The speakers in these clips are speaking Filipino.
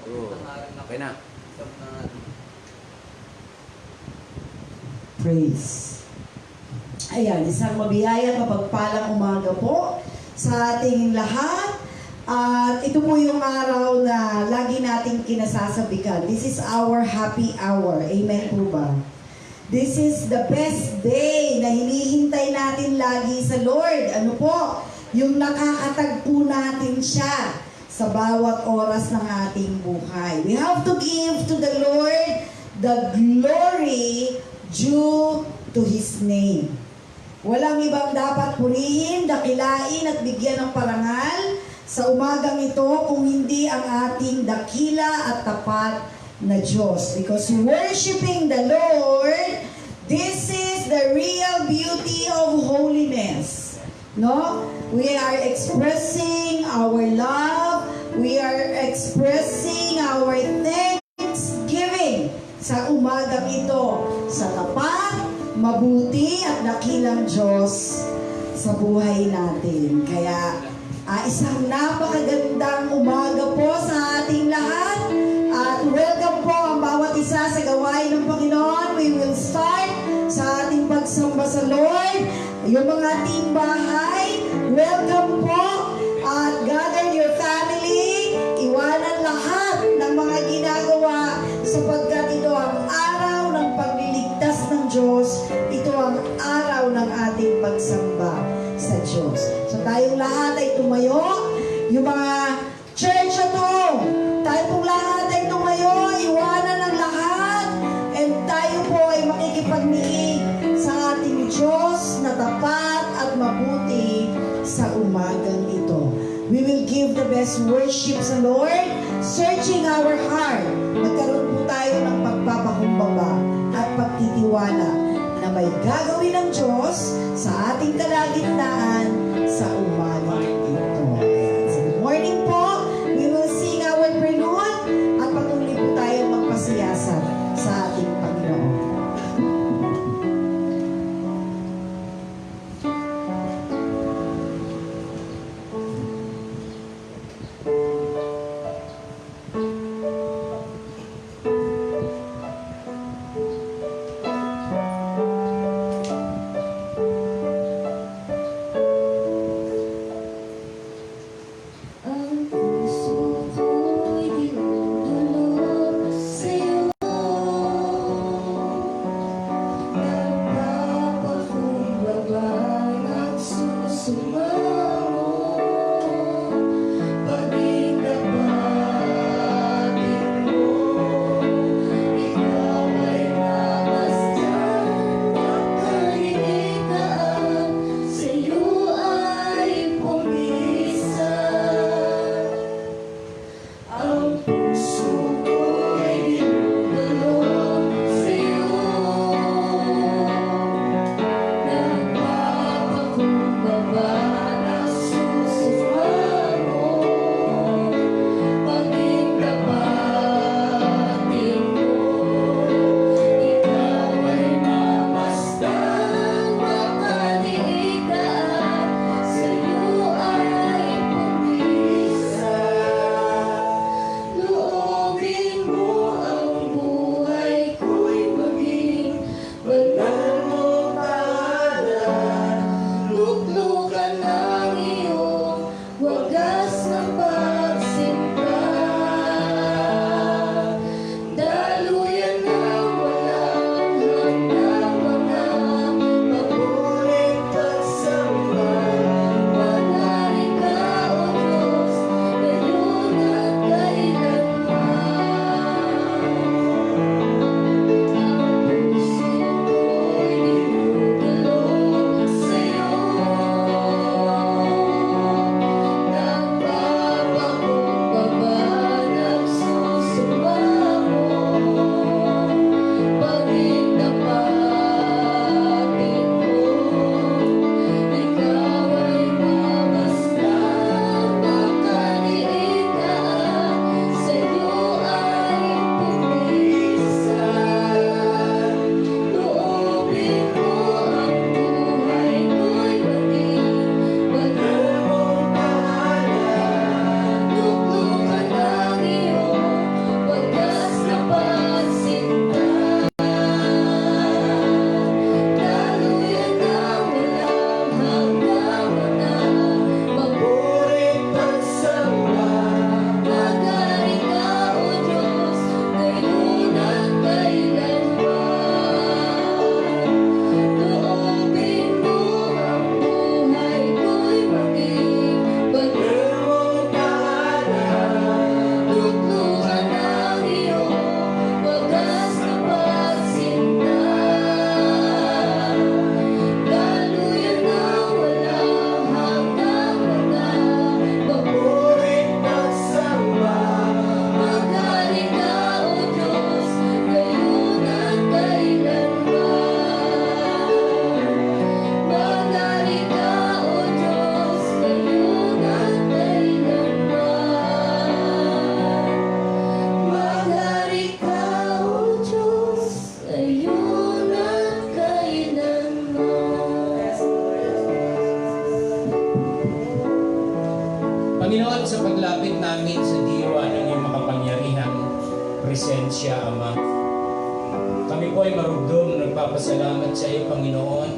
Okay na. Praise. Ayan, isang mabiyaya, mapagpalang umaga po sa ating lahat. At ito po yung araw na lagi nating kinasasabikan. This is our happy hour. Amen po ba? This is the best day na hinihintay natin lagi sa Lord. Ano po? Yung nakakatagpo natin siya sa bawat oras ng ating buhay. We have to give to the Lord the glory due to His name. Walang ibang dapat purihin, dakilain at bigyan ng parangal sa umagang ito kung hindi ang ating dakila at tapat na Diyos. Because worshiping the Lord, this is the real beauty of holiness. No? We are expressing our love, we are expressing our thanksgiving sa umagang ito, sa tapat, mabuti at dakilang Diyos sa buhay natin. Kaya isang napakagandang umaga po sa ating lahat at welcome po ang bawat isa sa gawain ng Panginoon. We will start sa ating pagsamba sa Lord. Yung mga team bahay, welcome po at gather your family. Iwanan lahat ng mga ginagawa sapagkat ito ang araw ng pagliligtas ng Diyos. Ito ang araw ng ating pagsamba sa Diyos. So tayong lahat ay tumayo. Yung mga church na to, tayo pong lahat ay tumayo. Iwanan ang lahat. And tayo po ay makikipagniig sa ating Diyos na tapat at mabuti sa umagang ito. We will give the best worship sa Lord, searching our heart. Magkaroon po tayo ng pagpapakumbaba at pagtitiwala na may gagawin ng Diyos sa ating kalagitnaan sa umagang ito. So, good morning po. We will sing our prelude at patuloy po tayo magpasiyasat sa ating Panginoon. namin sa diwa ng iyong makapangyarihang presensya, Ama. Kami po ay marugdong nagpapasalamat sa iyo, Panginoon,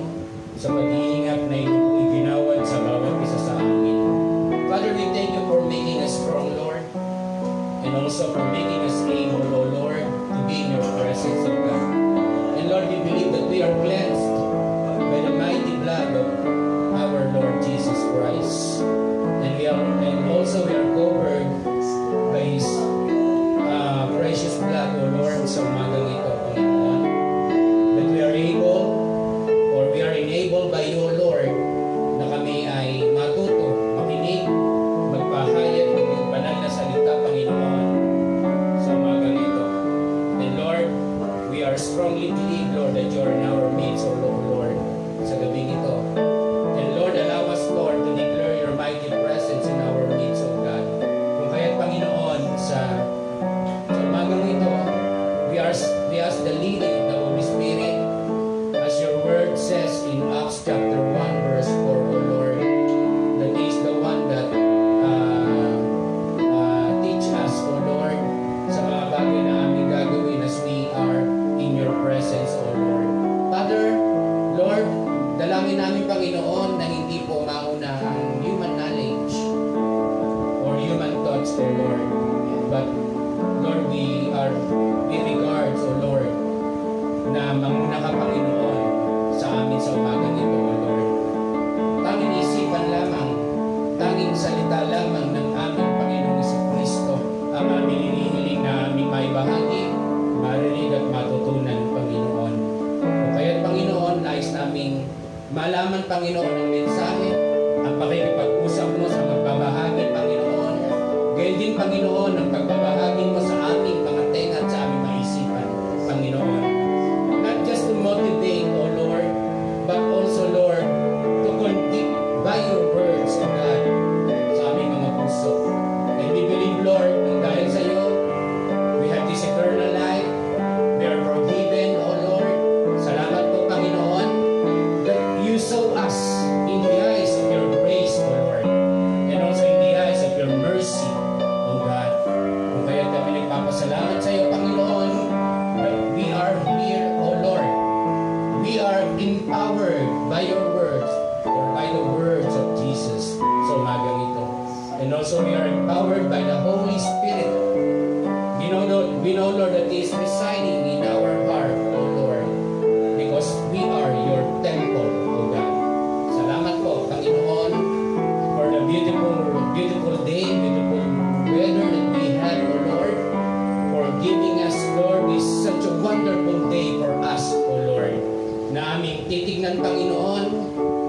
sa pag-iingat na iginawad sa bawat isa sa amin. Father, we thank you for making us strong, Lord, and also for making us able, O Lord, to be in your presence, O God. And Lord, we believe that we are cleansed by the mighty blood of our Lord Jesus Christ. And also we are covered by His precious blood, O Lord, sa umagang ito, Panginoon. That we are able, or we are enabled by you, O Lord, na kami ay matuto, makinig, magpahayag ng iyong banal na salita, Panginoon, sa umagang ito. And Lord, we are strongly believe, Lord, that you are in our midst, O Lord, sa gabing ito. And Lord, allow us, Lord, to declare your mighty presence in our midst, O God. Kung kaya't, Panginoon, sa umagang ito, we ask the leading of the Holy Spirit, as your word says in Acts chapter 1, verse 4, O Lord, that is the one that teach us, O Lord, sa mga bagay na aming gagawin as we are in your presence, O Lord. Father, Lord, dalangin namin, Panginoon, na hindi po mauna ang human knowledge or human thoughts, O Lord. But, Lord, we regards, O Lord, na manguna ka, Panginoon, sa amin sa umagang ito, O Lord. Tanging isipan lamang, tanging salita lamang ng aming Panginoong Jesucristo ang aming hinihiling na aming maibahagi, marinig at matutunan, Panginoon. O kaya't, Panginoon, nais naming malaman, Panginoon, ang mensahe, ang pakikipag-usap mo sa magbabahagi, Panginoon. Gayon din, Panginoon, ang pagbabahagi mo sa aming mga tenga at sa aming mga isipan, Panginoon. Not just to motivate, O Lord, but also, Lord, to convict by your words, O God, sa aming mga puso. And we believe, Lord, dahil sa iyo, we have this eternal life. We are forgiven, O Lord. Salamat po, Panginoon, that you saw us in the eyes of your grace, O Lord, and also in the eyes of your mercy, O God. Kung kaya kami nagpapasalamat sa iyo, Panginoon, that we are here, O Lord. We are empowered by your words, or by the words of Jesus, sa umagang ito. And also we are empowered by the Holy Spirit. We know, Lord, that He is residing in our heart, O Lord, because we are your temple, O God. Salamat po, Panginoon, for the beautiful day, beautiful weather that we had, O Lord, for giving us, Lord, this such a wonderful day for us, O Lord, na aming titignan, Panginoon.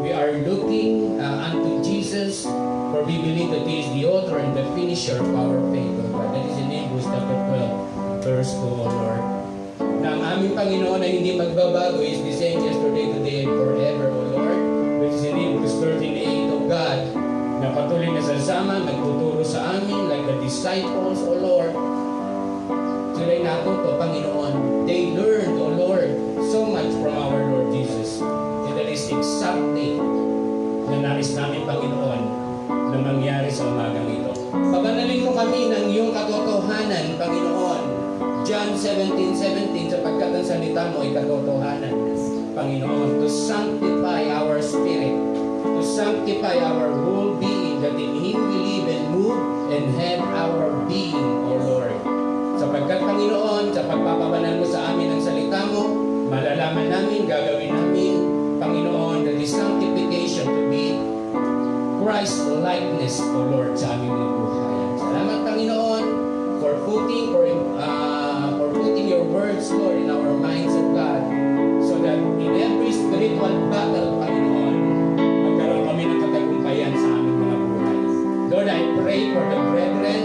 We are looking unto Jesus, for we believe that He is the author and the finisher of our faith, O God. That is in Hebrews chapter 12, verse 2, O Lord. Na ang aming Panginoon ay hindi magbabago, is the same yesterday, today, and forever, O Lord. Which is in Hebrews 13:8, O God, na patuloy na sasama, nagtuturo sa amin, like the disciples, O Lord. Sila'y natuto, Panginoon. They learned, O Lord, so much from our Lord Jesus. And that is exactly na nais namin, Panginoon, na mangyari sa umagang ito. Pabanalin mo kami ng iyong katotohanan, Panginoon. John 17:17, sapagkat ang salita mo ay katotohanan, Panginoon, to sanctify our spirit, to sanctify our whole being, that in Him we live and move and have our being, O Lord. Sapagkat, Panginoon, sa pagpapabanal mo sa amin ang salita mo, malalaman namin, gagawin namin, Panginoon, that is sanctification to be Christ-likeness, O Lord, sa aming mga buhay. Salamat, Panginoon, for putting your words, Lord, in our minds, O God, so that in every spiritual battle, Panginoon, magkaroon kami ng katagumpayan sa aming mga buhay. Lord, I pray for the brethren.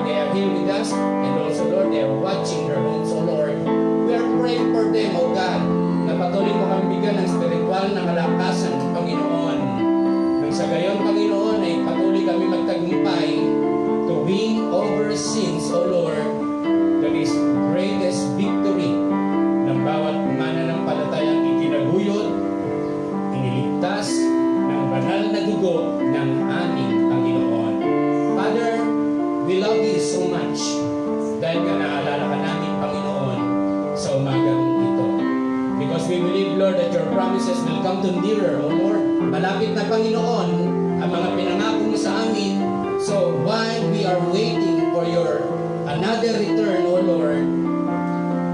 They are here with us, and also, Lord, they are watching their homes, O Lord. We are praying for them, O God, na patuloy mo kami bigyan ng spiritual na kalakasan, Panginoon. Nang sa gayon, Panginoon, ay patuloy kami magtagumpay to win over sins, O Lord. That is greatest victory ng bawat mananampalatayang itinaguyod, iniligtas ng banal na dugo ng aming Panginoon. Father, dahil nga naalala ka namin, Panginoon, sa umagang ito. Because we believe, Lord, that your promises will come to nearer, O Lord. Malapit na, Panginoon, ang mga pinangako mo sa amin. So while we are waiting for your another return, O Lord,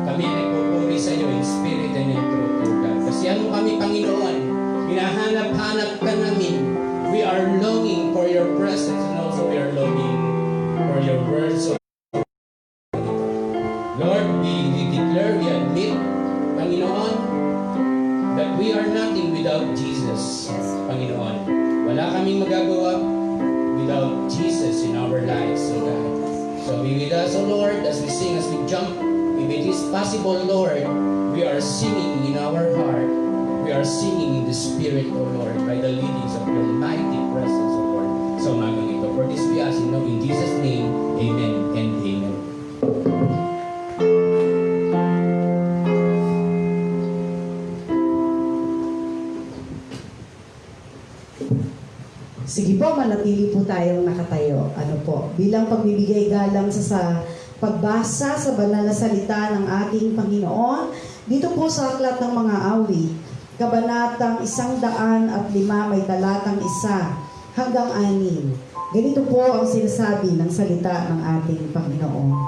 kami ay nagpupuri sa iyo in spirit and in truth, O God. Kasi ano kami, Panginoon, hinahanap-hanap ka namin. We are longing for your presence and also we are longing for your words. So, Lord, we declare, we admit, Panginoon, that we are nothing without Jesus, Panginoon. Wala kaming magagawa without Jesus in our lives, O God. So be with us, O Lord, as we sing, as we jump. If it is possible, Lord, we are singing in our heart. We are singing in the Spirit, O Lord, by the leadings of your mighty presence, O Lord. So umagang ito. For this we ask in Jesus' name, Amen and Amen. Sige po, manatili po tayong nakatayo. Ano po, bilang pagbibigay galang sa pagbasa sa banal na salita ng ating Panginoon, dito po sa Aklat ng Mga Awit, Kabanatang 105 may talatang 1 hanggang 6. Ganito po ang sinasabi ng salita ng ating Panginoon.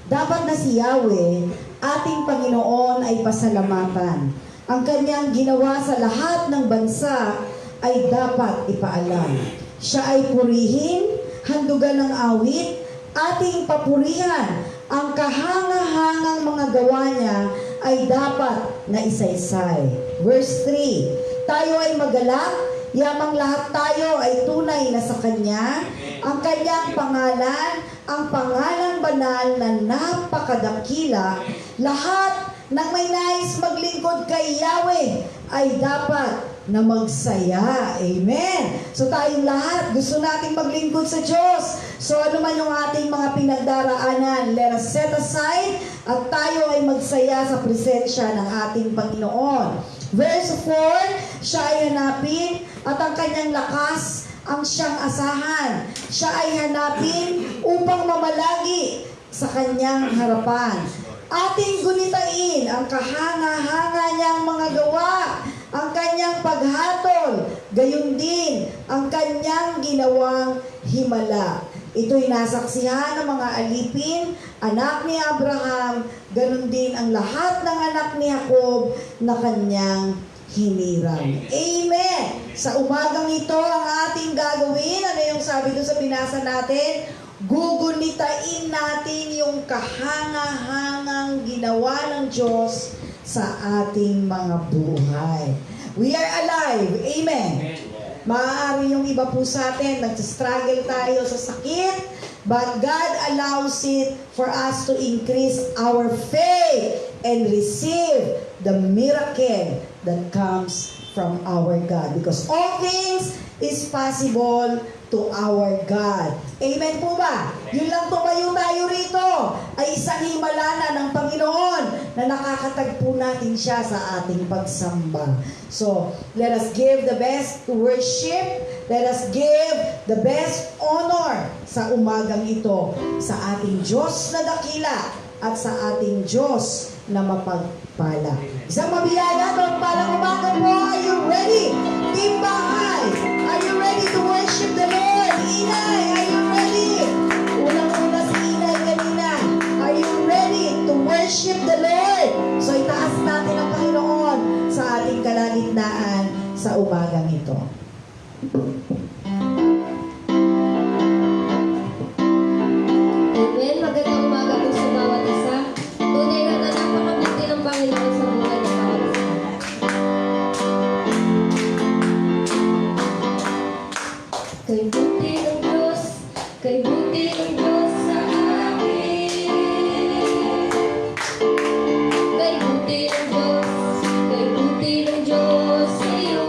Dapat na si Yahweh, ating Panginoon ay pasalamatan. Ang kanyang ginawa sa lahat ng bansa ay dapat ipaalam. Siya ay purihin, handugan ng awit, ating papurihan. Ang kahanga-hangang mga gawa niya ay dapat na isaysay. Verse 3, tayo ay magalak, yamang lahat tayo ay tunay na sa Kanya. Ang Kanyang pangalan, ang pangalang banal na napakadakila, lahat ng may nais maglingkod kay Yahweh ay dapat na magsaya. Amen. So tayong lahat, gusto nating maglingkod sa Diyos. So ano man yung ating mga pinagdaraanan, let us set aside at tayo ay magsaya sa presensya ng ating Panginoon. Verse 4, siya ay hanapin at ang kanyang lakas ang siyang asahan. Siya ay hanapin upang mamalagi sa kanyang harapan. Ating gunitain ang kahanga-hanga niyang mga gawa, ang kanyang paghatol, gayon din ang kanyang ginawang himala. Ito'y nasaksihan ng mga alipin, anak ni Abraham, ganon din ang lahat ng anak ni Jacob na kanyang hinirang. Amen! Sa umagang ito, ang ating gagawin, ano yung sabi doon sa binasa natin? Gugunitain natin yung kahanga-hangang ginawa ng Diyos sa ating mga buhay. We are alive. Amen. Maaari yung iba po sa atin, nag-struggle tayo sa sakit, but God allows it for us to increase our faith and receive the miracle that comes from our God. Because all things is possible to our God. Amen po ba? Yun lang tumayo tayo rito ay isang himala na ng Panginoon na nakakatagpo natin siya sa ating pagsamba. So, let us give the best to worship. Let us give the best honor sa umagang ito sa ating Diyos na dakila at sa ating Diyos na mapagpala. Isang mabiyaya at palang umaga po. Are you ready? Team Bahay, are you ready to worship the Lord? Inay, are you ready? Unang-una si Inay kanina. Are you ready to worship the Lord? So itaas natin ang Panginoon sa ating kalagitnaan sa umagang ito. Amen. Magandang umaga po sa bawat isa. Tunay na napakabuti ng Panginoon sa buhay ng bawat isa. Kay buti ng Diyos, kay buti ng Diyos sa akin. Kay buti ng Diyos, kay buti ng Diyos sa iyo.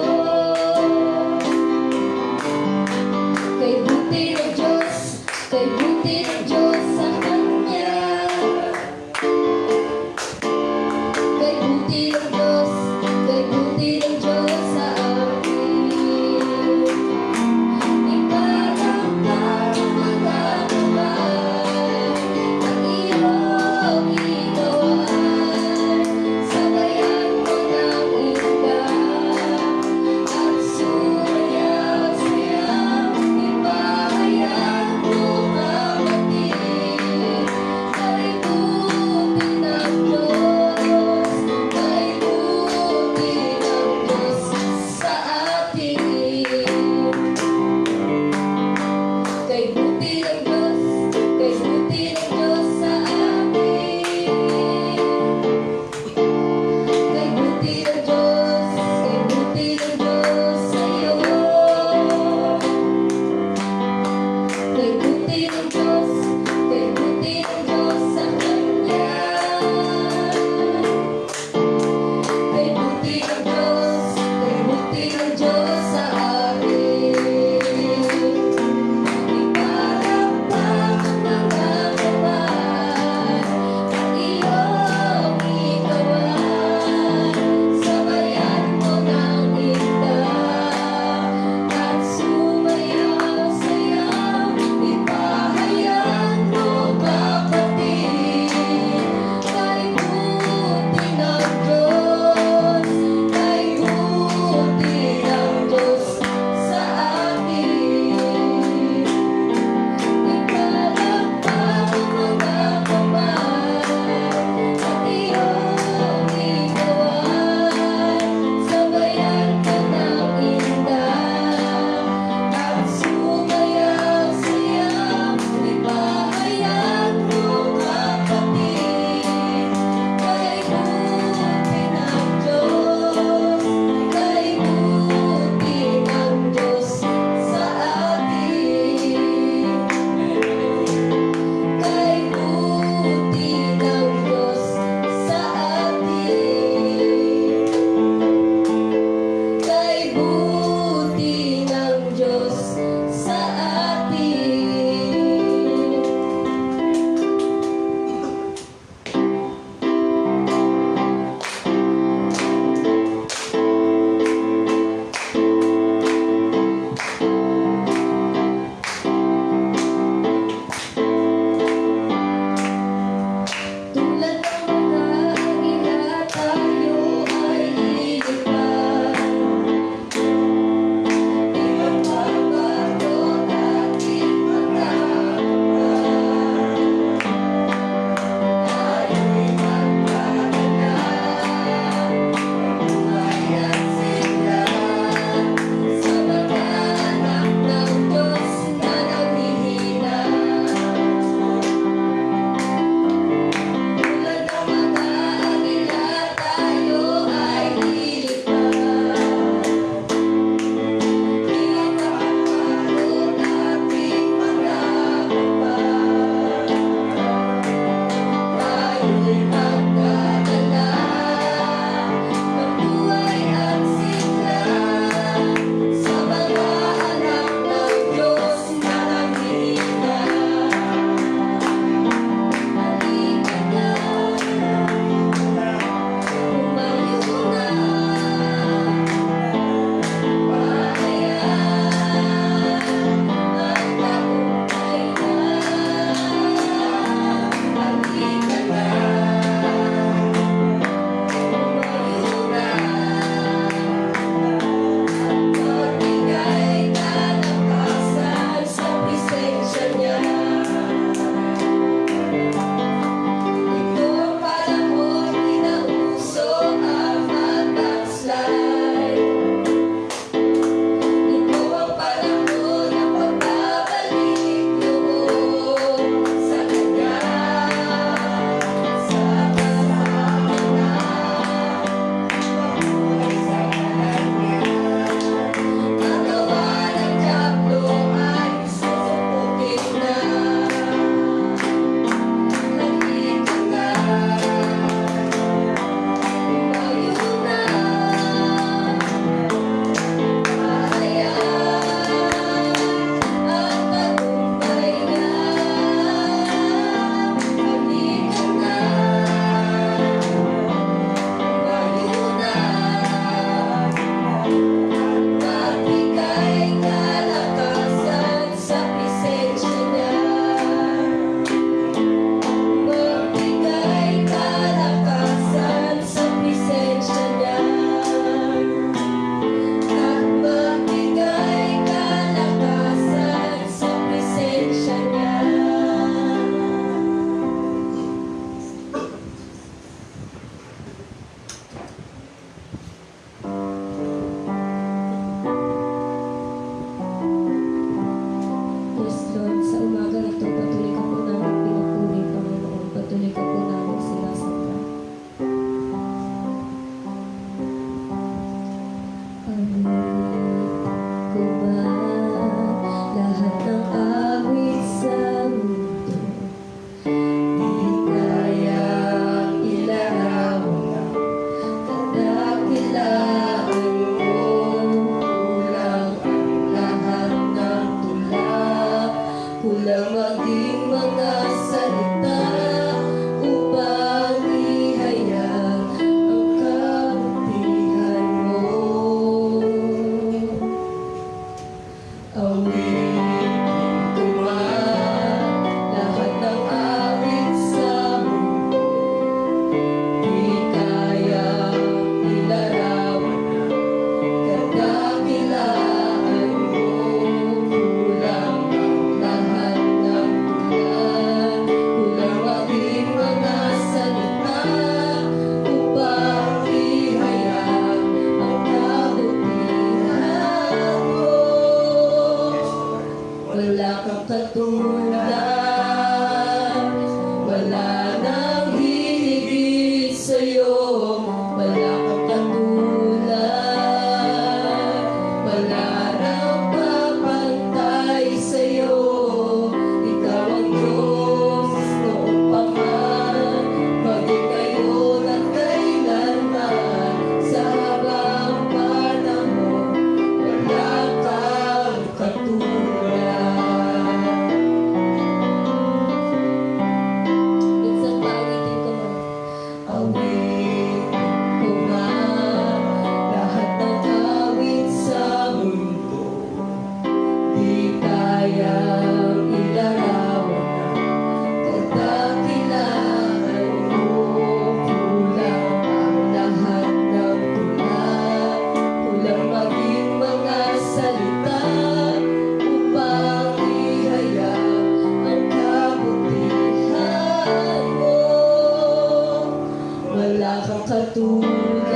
katulad,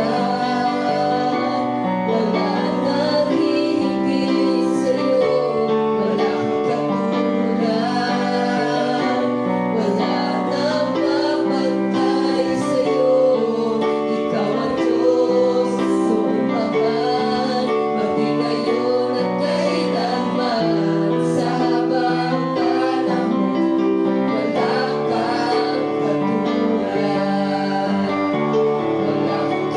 wala nang hihigit sa'yo. Wala kang katulad, wala nang mapagkay sa'yo. Ikaw ang Diyos, sumaman, maging ngayon at kailanman. Sa habang panahon, wala kang katulad. Wala kang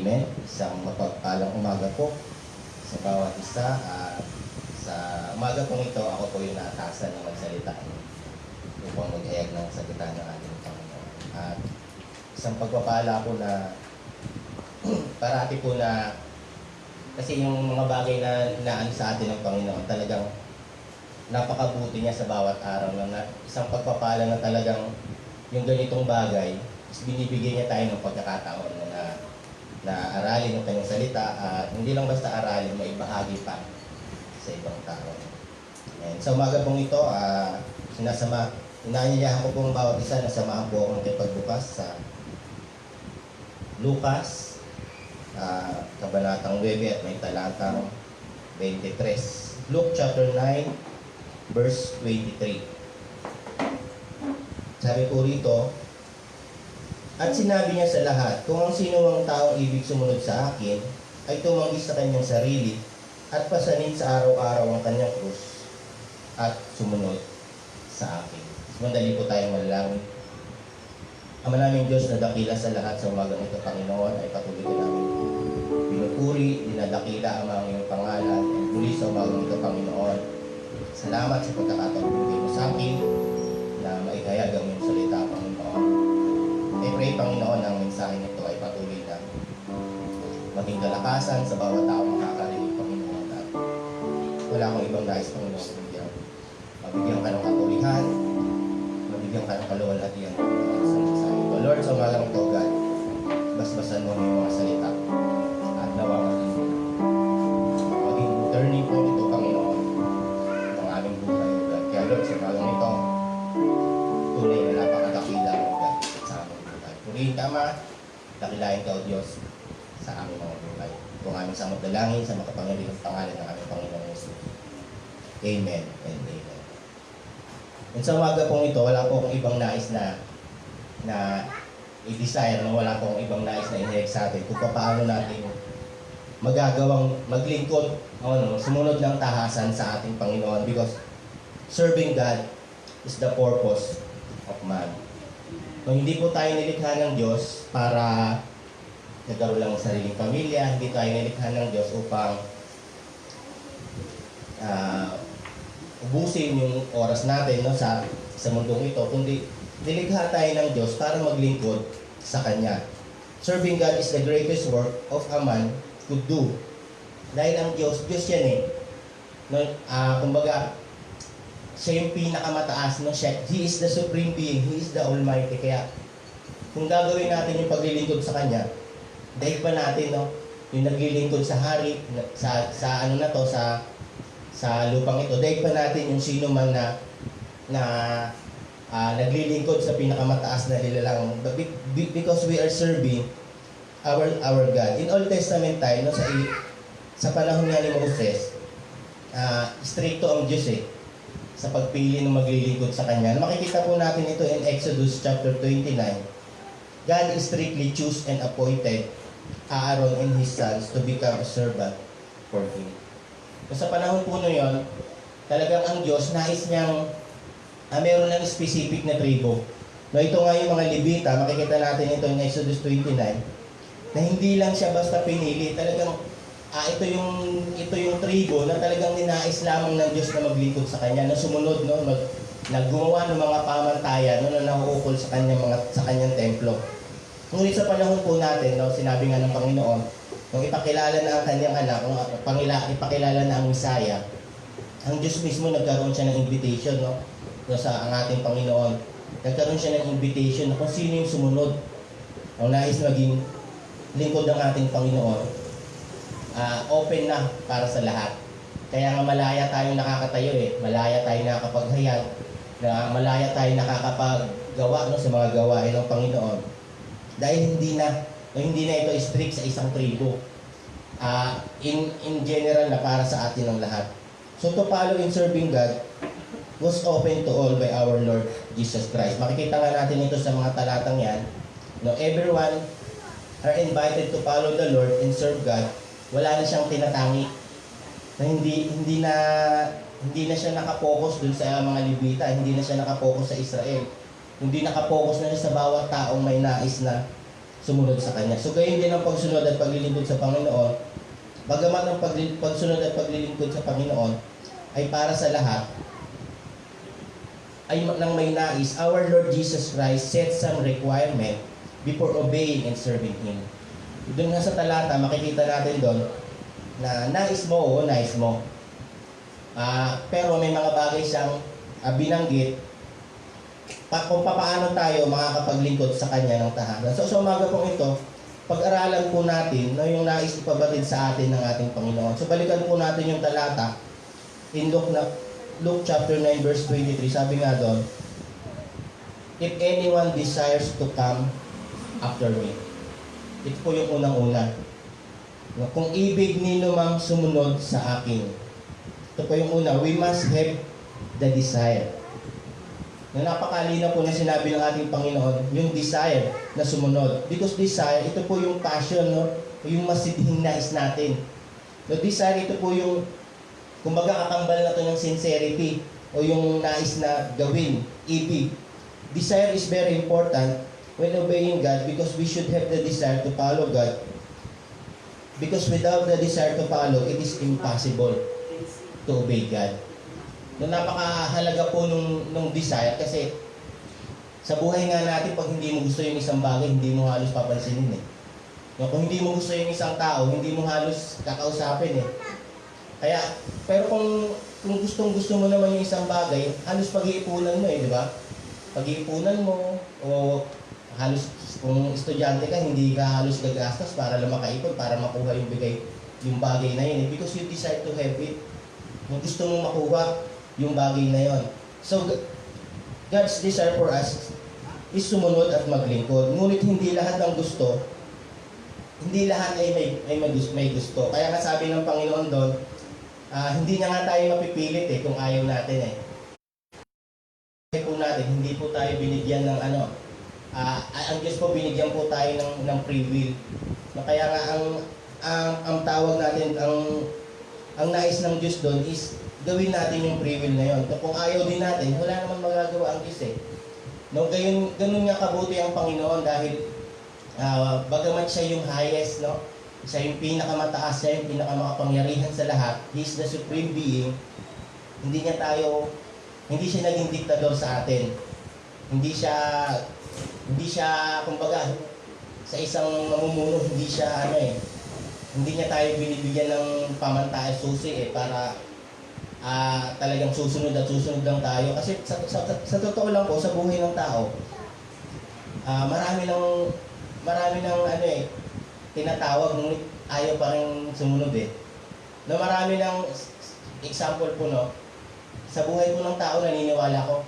Amen. Isang mapagpalang umaga po sa bawat isa. Sa umaga pong ito, ako po yung naatasan na magsalita upang maghayag ng salita ng ating Panginoon. At isang pagpapala po na parati po na kasi yung mga bagay na naan sa atin ng Panginoon, talagang napakabuti niya sa bawat araw. Isang pagpapala na talagang yung ganitong bagay, binibigyan niya tayo ng pagkakataon na aralin ang kanyang salita at hindi lang basta aralin, maibahagi pa sa ibang tao. And sa umaga pong ito, inaanyayahan ko pong bawat isa na samahan po akong pagbukas sa Lucas, Kabanatang 9 at may talatang 23. Luke chapter 9, verse 23. Sabi po rito, at sinabi niya sa lahat, kung ang sino mang taong ibig sumunod sa akin, ay tumanggi sa kanyang sarili at pasanin sa araw-araw ang kanyang krus at sumunod sa akin. Mandali po tayong manalangin. Ama naming Diyos na dakila sa lahat sa umagang ito, Panginoon, ay patuloy ka namin pinupuri, dinadakila ang iyong pangalan, at muli sa umagang ito, Panginoon. Salamat sa pagkakataon bigay mo sa akin na maihayag ang iyong salita, Panginoon. I pray, Panginoon, ang mensahe nito ay patuloy na maging kalakasan sa bawat tao makakarinig, Panginoon. At wala akong ibang nais, Panginoon, mabigyan ka ng katulihan, mabigyan ka ng kaluwalhatian, Panginoon, sa mensahe ito. Lord, sa umagang ito, God, basbasan mo yung mga salita at nawa maging turning point ito, Panginoon, ng aming buhay, God. Kaya Lord, sa umagang ito, tunay na napakadakila mo, God, sa aming buhay. Purihin ka, Ama, dakilain ka, O Diyos, sa aming mga buhay. Kung aming samot dalangin sa makapangyarihan pangalan ng aming Panginoon Yesus. Amen and amen. And sa umaga pong ito, wala po akong ibang nais na i-desire, no? Wala pong ibang nais na i-heg sa atin kung paano natin magagawang maglingkod, sumunod ng tahasan sa ating Panginoon, because serving God is the purpose of man. Kung hindi po tayo nilikha ng Diyos para nagkaroon lang ng sariling pamilya, hindi tayo nilikha ng Diyos upang ubusin yung oras natin, no, sa mundong ito, kundi nilikha tayo ng Diyos para maglingkod sa Kanya. Serving God is the greatest work of a man could do. Dahil ang Diyos yan eh. No, kumbaga, siya yung pinakamataas, no? He is the supreme being, He is the Almighty. Kaya, kung gagawin natin yung paglilingkod sa Kanya, dahil pa natin, no, yung naglilingkod sa hari, sa lupang ito, dahil pa natin yung sino man na naglilingkod sa pinakamataas na nilalang, because we are serving our God. In Old Testament time, no, sa panahon nga ni Moses, stricto ang Diyos sa pagpili ng maglilingkod sa Kanya. Makikita po natin ito in Exodus chapter 29. God strictly choose and appointed Aaron and his sons to become a servant for Him. So, sa panahon po na yun, talagang ang Diyos nais niyang meron ng specific na tribo. No, ito nga yung mga Levita, makikita natin ito in Exodus 29, na hindi lang siya basta pinili, talagang ito yung tribo na talagang ninais lamang ng Diyos na maglingkod sa Kanya, na sumunod, no, naggumawa ng mga pamantayan, no, na nahuukol sa kanyang templo. Ngunit sa panahon po natin, no, sinabi nga ng Panginoon, nung ipakilala na ang kanyang anak, ipakilala na ang Misaya, ang Diyos mismo nagkaroon siya ng invitation, no, sa ang ating Panginoon. Nagkaroon siya ng invitation na kung sino yung sumunod, ang nais maging lingkod ng ating Panginoon, open na para sa lahat. Kaya nga malaya tayong nakakatayo malaya tayong nakakapaghayag, malaya tayong nakakapaggawa, no, sa mga gawain ng Panginoon. Dahil hindi na ito strict sa isang tribo. In general na para sa atin ng lahat. So to follow in serving God was open to all by our Lord Jesus Christ. Makikita nga natin ito sa mga talatang yan. No, everyone are invited to follow the Lord and serve God. Wala na siyang tinatangi. Na hindi na siya nakapokus dun sa mga Levita, hindi na siya nakapokus sa Israel. Hindi nakapokus na siya sa bawat taong may nais na sumunod sa Kanya. So gayon din ang pagsunod at paglilingkod sa Panginoon. Bagamat ang pagsunod at paglilingkod sa Panginoon ay para sa lahat, ay nang may nais, our Lord Jesus Christ set some requirement before obeying and serving Him. Doon nga sa talata, makikita natin doon na nais mo o nais mo. Pero may mga bagay siyang binanggit kung paano tayo makakapaglingkod sa Kanya ng tahanan. So sa umaga pong ito, pag-aralan po natin no, yung nais ipabatid sa atin ng ating Panginoon. So balikan po natin yung talata in Luke chapter 9 verse 23. Sabi nga doon, if anyone desires to come after me. Ito po yung unang-una. Kung ibig nino mang sumunod sa akin. Ito po yung una, we must have the desire. Na napakalina po na sinabi ng ating Panginoon, yung desire na sumunod. Because desire, ito po yung passion, no? Yung masidhing nais natin. No, desire, ito po yung, kumbaga kakambal na to ng sincerity o yung nais na gawin, ibig. Desire is very important when obeying God because we should have the desire to follow God. Because without the desire to follow, it is impossible to obey God. No, napakahalaga po nung desire kasi sa buhay nga natin, pag hindi mo gusto yung isang bagay, hindi mo halos papansinin eh. No, kung hindi mo gusto yung isang tao, hindi mo halos kakausapin eh. Kaya, pero kung gusto mo naman yung isang bagay, halos pag-iipunan mo eh, di ba? Pag-iipunan mo, o halos kung estudyante ka, hindi ka halos gagastos para lang makaipon, para makuha yung bagay na yun eh. Because you decide to have it. Kung gusto mong makuha yung bagay na yun. So, God's desire for us is sumunod at maglingkod. Ngunit hindi lahat ng gusto, hindi lahat ay may gusto. Kaya nga sabi ng Panginoon doon, hindi niya nga tayo mapipilit eh kung ayaw natin eh. Po natin, hindi po tayo binigyan ng ang Diyos po binigyan po tayo ng free will. Kaya nga ang tawag natin, ang nais ng Diyos doon is gawin natin yung free will na yun. Kung ayaw din natin, wala naman magagawa ang Diyos eh. No, ganun nga kabuti ang Panginoon dahil bagamat siya yung highest, no? Siya yung pinakamataas, siya yung pinakamakapangyarihan sa lahat. He is the supreme being. Hindi siya naging diktador sa atin. Hindi siya kumbaga sa isang mamumuno, hindi niya tayo binibigyan ng pamantayan susi para talagang susunod lang tayo. Kasi sa totoo lang po, sa buhay ng tao, marami ng tinatawag, ngunit ayaw pa rin sumunod eh. No, marami ng example po, no? Sa buhay po ng tao, naniniwala ko,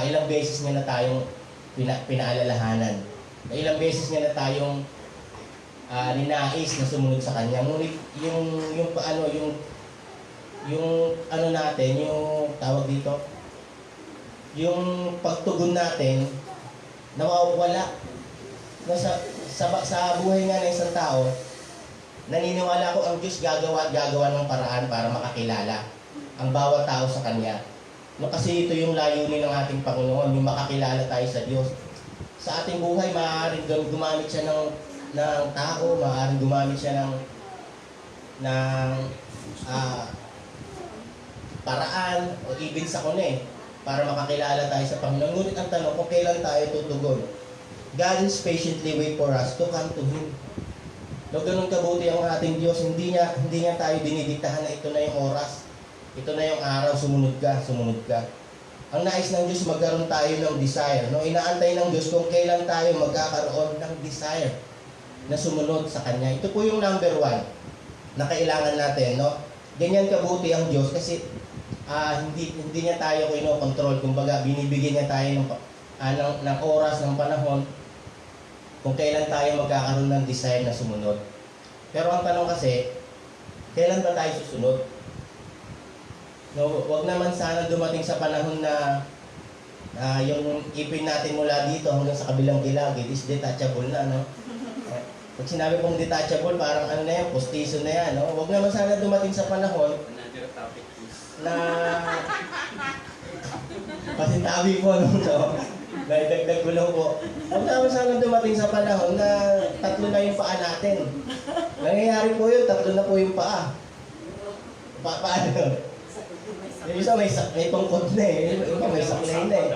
ilang beses niya na tayong pinaalalahanan. Ilang beses niya na tayong ninais na sumunod sa Kanya. Ngunit yung tawag dito, yung pagtugon natin, nawawala. Sa buhay nga ng isang tao, naniniwala ko ang Diyos gagawa ng paraan para makakilala ang bawat tao sa Kanya. No, kasi ito yung layunin ng ating Panginoon, yung makakilala tayo sa Diyos. Sa ating buhay, maaaring gumamit siya ng tao, maaaring gumamit siya ng paraan o even sa para makakilala tayo sa Panginoon. Ngunit ang tanong, kung kailan tayo tutugon? God is patiently wait for us to come to Him. No, ganun kabuti ang ating Diyos, hindi niya tayo dinidiktahan na ito na yung oras, ito na yung araw, sumunod ka. Ang nais ng Diyos, magkaroon tayo ng desire. No, inaantay ng Diyos kung kailan tayo magkakaroon ng desire na sumunod sa Kanya. Ito po yung number 1 na kailangan natin. No? Ganyan kabuti ang Diyos kasi hindi niya tayo kinokontrol. Kumbaga, binibigyan niya tayo ng oras, ng panahon kung kailan tayo magkakaroon ng desire na sumunod. Pero ang tanong kasi, kailan ba tayo susunod? No, wag naman sana dumating sa panahon na yung ipin natin mula dito hanggang sa kabilang gilagid is detachable na, no? Pag sinabi kong detachable, parang postizo na yan, no? Wag naman sana dumating sa panahon na pasintabi mo, no? So, Naidagdag ko lang po. Huwag naman sana dumating sa panahon na 3 na yung paa natin. Nangyayari po yun, 3 na po yung paa. Paano? Yung isa may pangkod na eh. Yung iba may saklay na eh.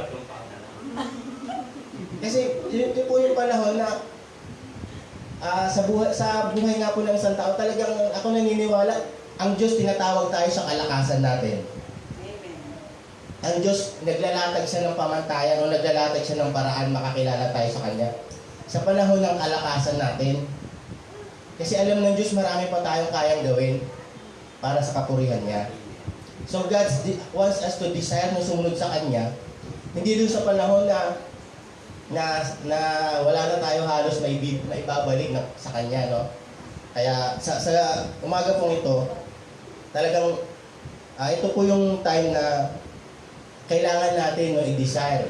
Kasi yun po yung panahon na sa buhay nga po ng isang tao, talagang ako naniniwala, ang Diyos tinatawag tayo sa kalakasan natin. Ang Diyos, naglalatag siya ng pamantayan o naglalatag siya ng paraan makakilala tayo sa Kanya. Sa panahon ng kalakasan natin, kasi alam ng Diyos marami pa tayong kayang gawin para sa kapurihan niya. So God wants us to desire na sumunod sa Kanya, hindi doon sa panahon na wala na tayo halos maibabalik sa Kanya, no? Kaya sa umaga pong ito, talagang ito po yung time na kailangan natin i-desire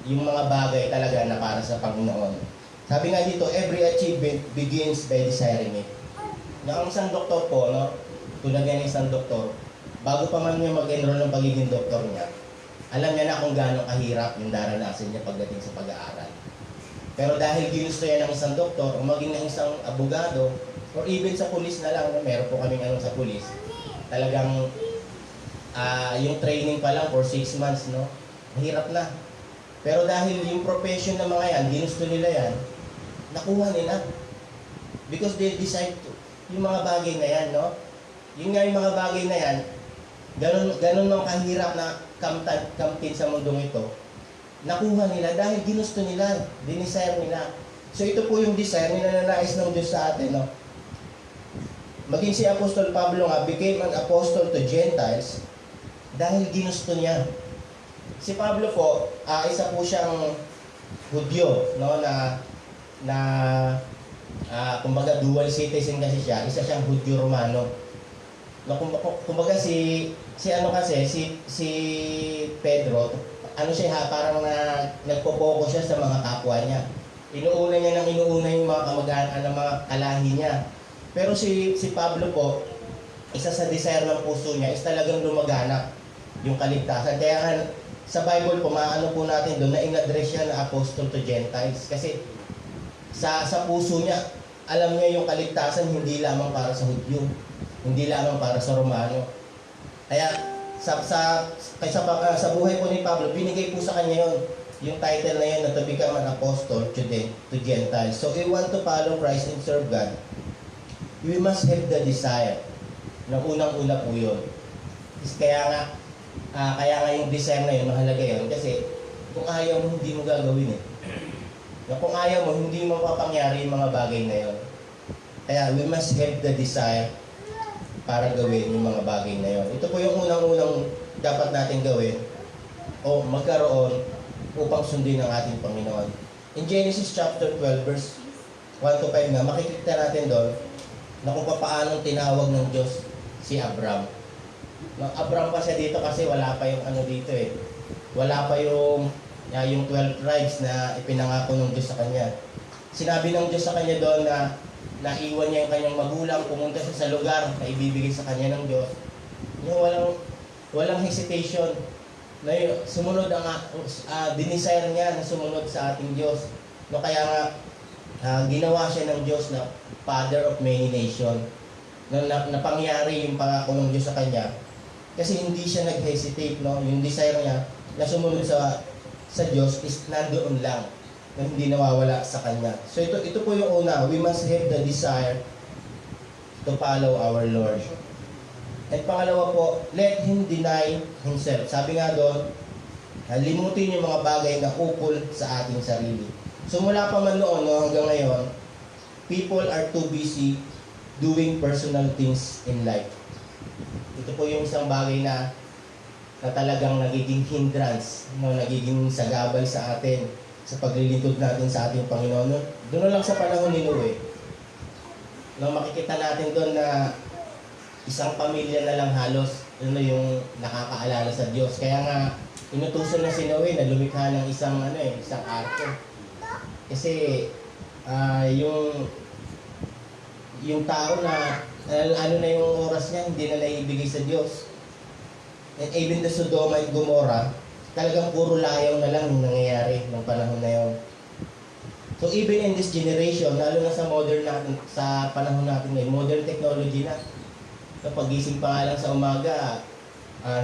yung mga bagay talaga na para sa Panginoon. Sabi nga dito, every achievement begins by desiring it. Na ang isang doktor po, no? Tulad nga ng isang doktor, bago pa man niya mag-enroll ng pagiging doktor niya, alam niya na kung gaano kahirap yung daranasan niya pagdating sa pag-aaral. Pero dahil ginusto niya ng isang doktor o maging ng isang abogado, or even sa pulis na lang, meron po kaming sa pulis, talagang yung training pa lang for 6 months, no? Mahirap na. Pero dahil yung profession ng mga yan, ginusto nila yan, nakuha nila. Because they decide to. Yung mga bagay na yan, no? Yung nga yung mga bagay na yan, ganun mang kahirap na kamtin sa mundong ito, nakuha nila dahil ginusto nila, dinesire nila. So ito po yung desire, ninanais ng Diyos sa atin, no? Maging si Apostol Pablo nga, became an apostle to Gentiles dahil ginusto niya. Si Pablo po, isa po siyang Hudyo, no, kumbaga dual citizen kasi siya, isa siyang Hudyo Romano. No, kumbaga si Pedro, ano siya parang nagpo-focus siya sa mga kapwa niya. Inuuna niya yung mga kamag-anak ng mga kalahi niya. Pero si Pablo po, isa sa desire ng puso niya is talagang lumaganap yung kaligtasan. Kaya nga, sa Bible po, maano po natin doon na in-address siya na apostle to Gentiles. Kasi sa puso niya, alam niya yung kaligtasan hindi lamang para sa Hudyo, hindi lamang para sa Romano. Kaya sa buhay po ni Pablo, binigay po sa kanya yun, yung title na yun na to become an apostle to Gentiles. So if we want to follow Christ and serve God, we must have the desire. Na unang-una po yun. Kaya nga yung desire na yun, mahalaga yun. Kasi kung ayaw mo, hindi mo gagawin eh. Kung ayaw mo, hindi mo mapapangyari yung mga bagay na yun. Kaya we must have the desire para gawin yung mga bagay na yun. Ito po yung unang-unang dapat natin gawin o magkaroon upang sundin ang ating Panginoon. In Genesis chapter 12, verse 1-5 nga, makikita natin doon na kung paanong tinawag ng Diyos si Abram. Abram pa siya dito kasi wala pa yung dito eh. Wala pa yung 12 tribes na ipinangako ng Diyos sa kanya. Sinabi ng Diyos sa kanya doon na naiwan niya yung kanyang magulang, pumunta siya sa lugar na ibibigay sa kanya ng Diyos. Yung walang hesitation. Na sumunod dinesire niya na sumunod sa ating Diyos. No, kaya nga ginawa siya ng Diyos na Father of many nations. Napangyari yung pangako ng Diyos sa kanya. Kasi hindi siya nag-hesitate, no? Yung desire niya na sumunod sa Diyos is nandoon lang, na hindi nawawala sa kanya. So ito po yung una, we must have the desire to follow our Lord. At pangalawa po, let Him deny Himself. Sabi nga doon, limutin yung mga bagay na ukol sa ating sarili. So mula pa man noon, no, hanggang ngayon, people are too busy doing personal things in life. Ito po yung isang bagay na talagang nagiging hindrance, no, nagiging sagabal sa atin, sa paglilingkod natin sa ating Panginoon. Doon na lang sa panahon ni Noe, no, makikita natin doon na isang pamilya na lang halos yung nakakaalala sa Diyos. Kaya nga, inutusan na si Noe na lumikha ng isang arko. Kasi yung tao na na yung oras niya, hindi na naibigay sa Diyos. And even the Sodoma and Gomorrah, talagang puro layaw na lang yung nangyayari ng panahon na yun. So even in this generation, lalo na sa modern natin, sa panahon natin ngayon, modern technology na. So pagising pa nga lang sa umaga,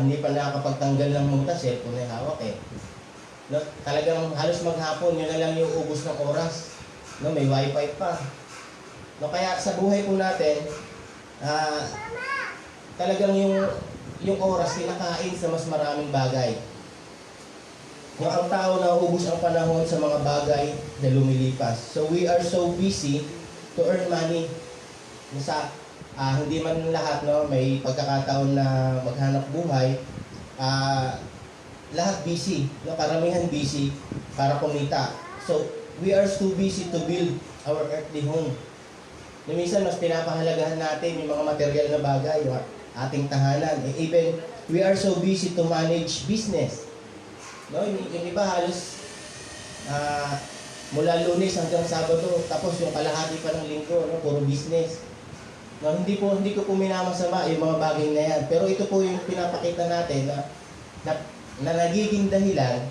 hindi pa nakakapagtanggal ng muta, cellphone na hawak eh. No, talagang halos maghapon, yun na lang yung ubos ng oras. No, may wifi pa. No, kaya sa buhay po natin, talagang yung oras kinakain sa mas maraming bagay. Yung ang tao na ubos ang panahon sa mga bagay na lumilipas. So we are so busy to earn money. Hindi man lahat, no, may pagkakataon na maghanap buhay. Lahat busy, no, karamihan busy para kumita. So we are so busy to build our earthly home. Minsan mas pinapahalagahan natin yung mga material na bagay, yung ating tahanan. Even we are so busy to manage business. No, yung iba halos mula Lunes hanggang Sabado, tapos yung kalahati pa ng linggo, no, puro business. No, hindi ko po minamasama yung mga bagay na yan. Pero ito po yung pinapakita natin na nagiging dahilan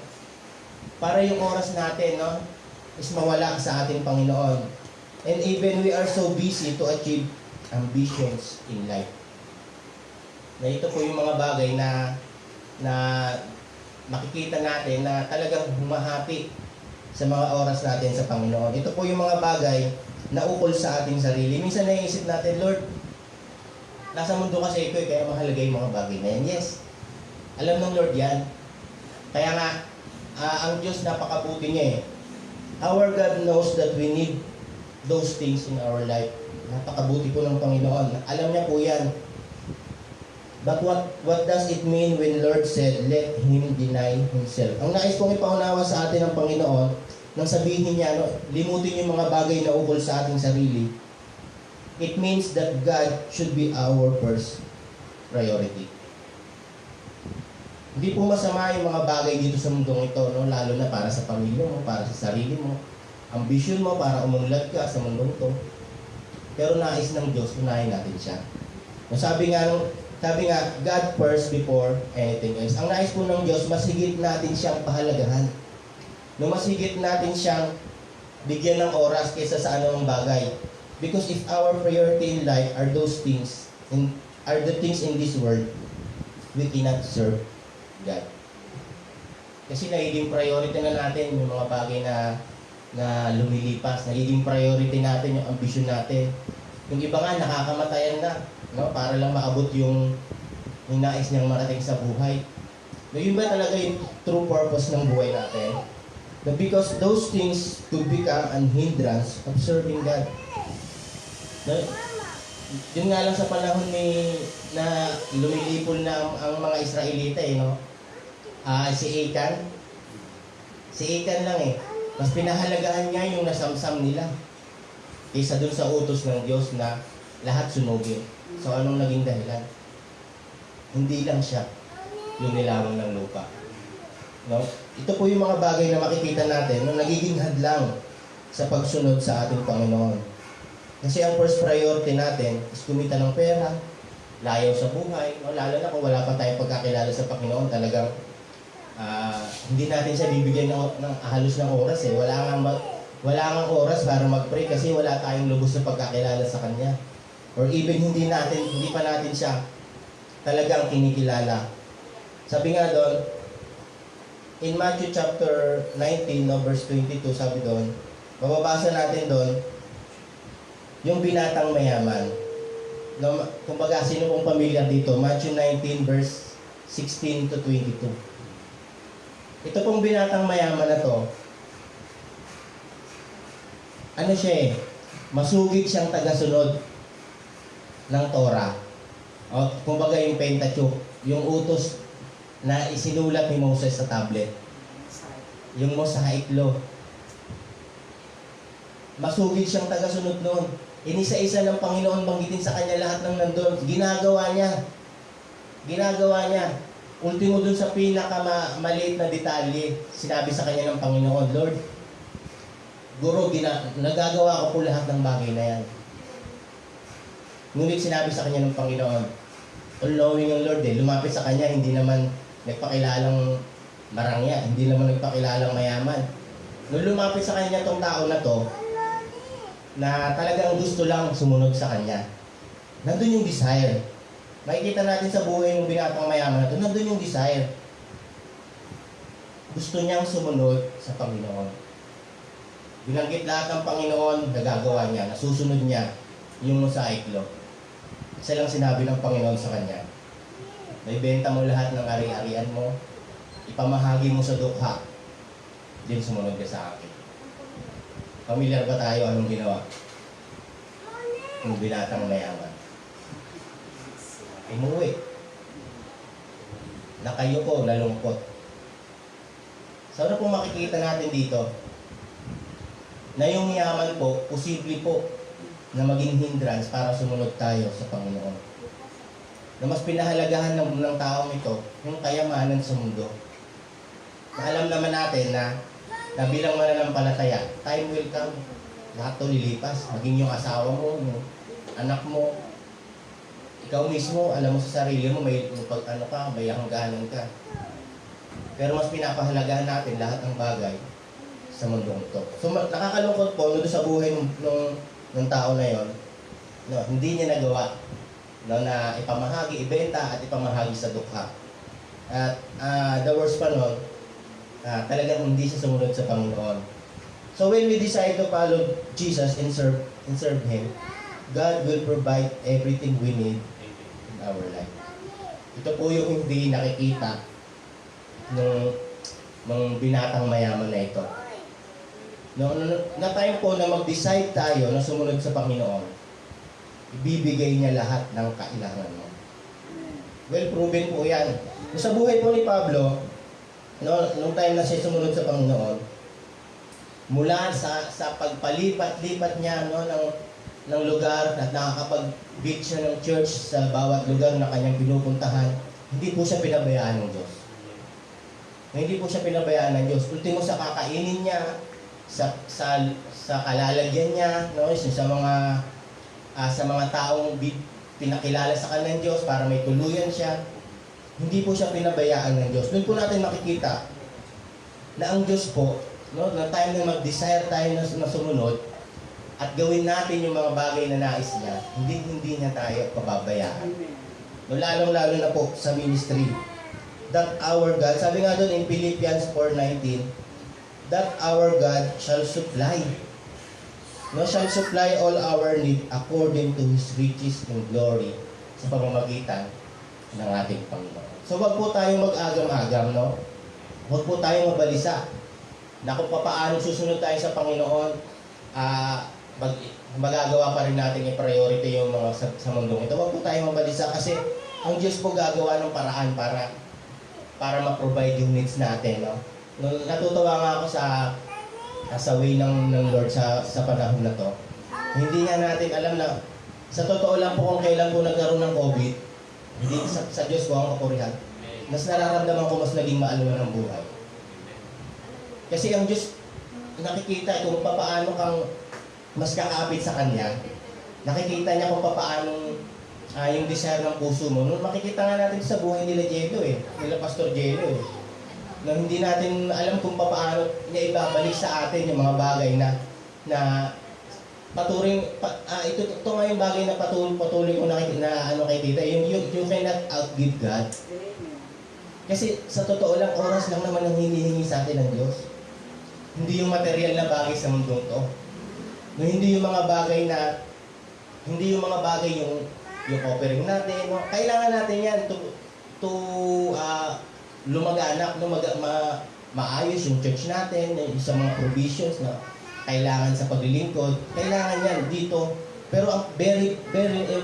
para yung oras natin, no, is mawala sa ating Panginoon. And even we are so busy to achieve ambitions in life. Na ito po yung mga bagay na makikita natin na talagang humahati sa mga oras natin sa Panginoon. Ito po yung mga bagay na ukol sa ating sarili. Minsan naiisip natin, Lord, nasa mundo kasi ito kaya mahalaga yung mga bagay na yan. Yes, alam ng Lord yan. Kaya nga, ang Diyos napakabuti niya eh. Our God knows that we need those things in our life. Napakabuti po ng Panginoon. Alam niya po yan. But what does it mean when Lord said, let Him deny Himself? Ang nais kong ipaunawa sa atin ng Panginoon, nang sabihin niya, no, limutin yung mga bagay na ukol sa ating sarili, it means that God should be our first priority. Hindi po masama yung mga bagay dito sa mundong ito, no, lalo na para sa pamilya mo, para sa sarili mo, ambisyon mo para umunlad ka sa mundong ito. Pero nais ng Diyos, unahin natin siya. No, sabi nga, God first before anything else. Ang nais po ng Diyos, mas higit natin siyang pahalagahan. No, mas higit natin siyang bigyan ng oras kaysa sa anumang bagay. Because if our priority in life are those things, are the things in this world, we cannot serve God. Kasi nagiging priority na natin yung mga bagay na lumilipas. Nagiging priority natin yung ambisyon natin. Yung iba nga, nakakamatayan na, no, para lang maabot yung nais niyang marating sa buhay. No, yun ba talaga yung true purpose ng buhay natin? No, because those things could become an hindrance of serving God. No, yun nga lang sa panahon na lumilipol na ang mga Israelita no? Si Achan lang eh. Mas pinahalagahan niya yung nasamsam nila kaysa dun sa utos ng Diyos na lahat sunugin. So anong naging dahilan? Hindi lang siya yung nilamang ng lupa. No? Ito po yung mga bagay na makikita natin na nagiging hadlang sa pagsunod sa ating Panginoon. Kasi ang first priority natin is kumita ng pera, layaw sa buhay, no? Lalo na kung wala pa tayong pagkakilala sa Panginoon, talagang hindi natin siya bibigyan ng halos ng oras eh. Wala nga oras para mag-pray kasi wala tayong lubos na pagkakilala sa Kanya. Or even hindi pa natin siya talagang kinikilala. Sabi nga doon, in Matthew chapter 19, no, verse 22, sabi doon, mababasa natin doon, yung binatang mayaman. No, kumbaga, sino pong pamilyar dito? Matthew 19, verse 16 to 22. Ito pong binatang mayaman na to, ano siya eh, masugid siyang tagasunod ng Torah. O, kumbaga yung Pentateuch, yung utos na isinulat ni Moses sa tablet. Yung Mosaic Law. Masugid siyang tagasunod noon. Inisa-isa ng Panginoon banggitin sa kanya lahat ng nandun. Ginagawa niya. Ultimo dun sa pinakamaliit na detalye, sinabi sa kanya ng Panginoon, Lord, Guro, nagagawa ko po lahat ng bagay na yan. Ngunit sinabi sa kanya ng Panginoon, all-knowing ang Lord lumapit sa kanya, hindi naman nagpakilalang marangya, hindi naman nagpakilalang mayaman. Nung lumapit sa kanya tong tao na to, na talagang gusto lang sumunod sa kanya, nandun yung desire. Makikita natin sa buhay ng binatang mayaman na to, nandun yung desire. Gusto niyang sumunod sa Panginoon. Binanggit lahat ng Panginoon, nagagawa niya, nasusunod niya yung mosaic law. Isa lang sinabi ng Panginoon sa kanya, may benta mo lahat ng ari-arian mo, ipamahagi mo sa dukha, din sumunod ka sa akin. Pamilyar ba tayo anong ginawa? Yung binatang mayaman. Umuwi. Nakayuko, nalungkot. So ano po makikita natin dito? Na yung yaman po, posible po na maging hindrance para sumunod tayo sa Panginoon. Na mas pinahalagahan ng taong ito, yung kayamanan sa mundo. Na alam naman natin na bilang mananampalataya, time will come. Lahat to lilipas. Maging yung asawa mo, yung anak mo, ikaw mismo, alam mo sa sarili mo, may hangganan ka. Pero mas pinapahalagahan natin lahat ng bagay sa mundong ito. So nakakalungkot po doon sa buhay ng tao na yon, no, hindi niya nagawa, no, na ipamahagi, ibenta at ipamahagi sa dukha. At the worst pa nun, talagang hindi siya sumunod sa Panginoon. So when we decide to follow Jesus and serve Him, God will provide everything we need in our life. Ito po yung hindi nakikita ng binatang mayaman na ito. Na time po na mag-decide tayo na sumunod sa Panginoon, ibibigay niya lahat ng kailangan mo. Well proven po yan. Sa buhay po ni Pablo, nung time na siya sumunod sa Panginoon, mula sa pagpalipat-lipat niya ng lugar at nakakapag-build siya ng church sa bawat lugar na kanyang pinupuntahan, hindi po siya pinabayaan ng Diyos. Hindi po siya pinabayaan ng Diyos. Ultimo sa kakainin niya, sa kalalagyan niya, no, sa mga taong pinakilala sa kanya ng Diyos para may tuluyan siya, hindi po siya pinabayaan ng Diyos. Doon po natin makikita na ang Diyos po, no, na time na mag-desire tayo na sumunod at gawin natin yung mga bagay na nais niya, hindi niya tayo pababayaan. No, lalong-lalo na po sa ministry. That our God, sabi nga doon in Philippians 4:19, that our God shall supply. No, shall supply all our need according to His riches and glory sa pamamagitan ng ating Panginoon. So wag po tayong mag-agam-agam, no? Wag po tayong mabalisa na kung paano susunod tayo sa Panginoon, magagawa pa rin natin i-priority yung mga sa mundong ito. Wag po tayong mabalisa kasi ang Diyos po gagawa ng paraan para ma-provide yung needs natin, no? Natutuwa nga ako sa way ng Lord sa panahon na to. Hindi nga natin alam na sa totoo lang po kung kailan po nagkaroon ng COVID, hindi sa Diyos ko ang kapurihan. Mas nararamdaman ko mas naging maaluan ng buhay. Kasi ang Diyos nakikita kung paano kang mas kakapit sa Kanya. Nakikita niya kung paano yung desire ng puso mo. Nung makikita nga natin sa buhay nila Jelo nila Pastor Jelo na hindi natin alam kung paano niya ibabalik sa atin yung mga bagay na patuloy ito nga yung bagay na patuloy ko na kay tita, yung you cannot outgive God. Kasi sa totoo lang, oras lang naman ang hinihingi sa atin ng Diyos. Hindi yung material na bagay sa mundong to. No, hindi yung mga bagay yung offering natin, no? Kailangan natin yan to lumaganak, no, maayos yung church natin, yung sa mga provisions na kailangan sa paglilingkod, kailangan yan dito. Pero ang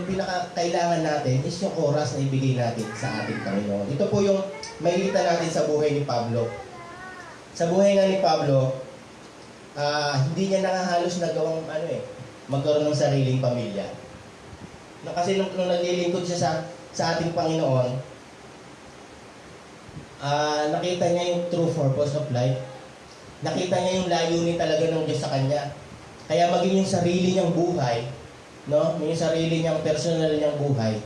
pinaka-kailangan natin is yung oras na ibigay natin sa ating Panginoon. Ito po yung makikita natin sa buhay ni Pablo. Sa buhay nga ni Pablo, hindi niya nakahalos nagawang magkaroon ng sariling pamilya. No, kasi nung naglilingkod siya sa ating Panginoon, nakita niya yung true purpose of life. Nakita niya yung layunin talaga ng Diyos sa kanya. Kaya maging yung sarili niyang buhay, no, yung sarili niyang personal niyang buhay,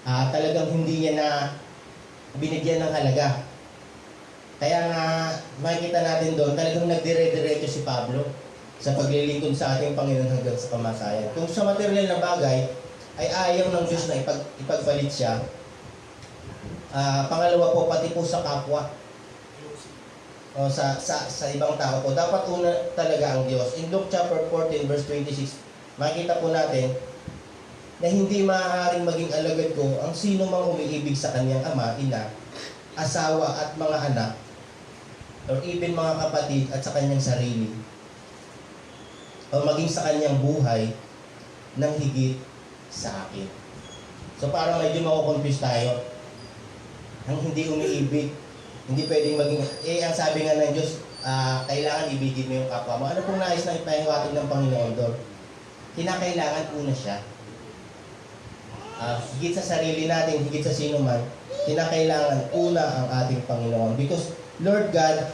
talagang hindi niya na binigyan ng halaga. Kaya nga, makikita natin doon, talagang nagdire-diretso si Pablo sa paglilingkod sa ating Panginoon hanggang sa kamatayan. Kung sa material na bagay, ay ayaw ng Diyos na ipagpalit siya. Pangalawa po, pati po sa kapwa. O sa ibang tao po. Dapat una talaga ang Diyos. In Luke chapter 14, verse 26, makikita po natin na hindi maaaring maging alagad ko ang sino mang umiibig sa kanyang ama, ina, asawa at mga anak, or even mga kapatid at sa kanyang sarili, o maging sa kanyang buhay ng higit sa akin. So parang medyo mako-confuse tayo. Ang hindi umiibig, hindi pwedeng maging, ang sabi nga ng Diyos, kailangan ibigin mo yung kapwa mo. Ano pong nais na ipahiwatig ng Panginoon doon? Kinakailangan una siya. Higit sa sarili natin, higit sa sino man, kinakailangan una ang ating Panginoon. Because Lord God,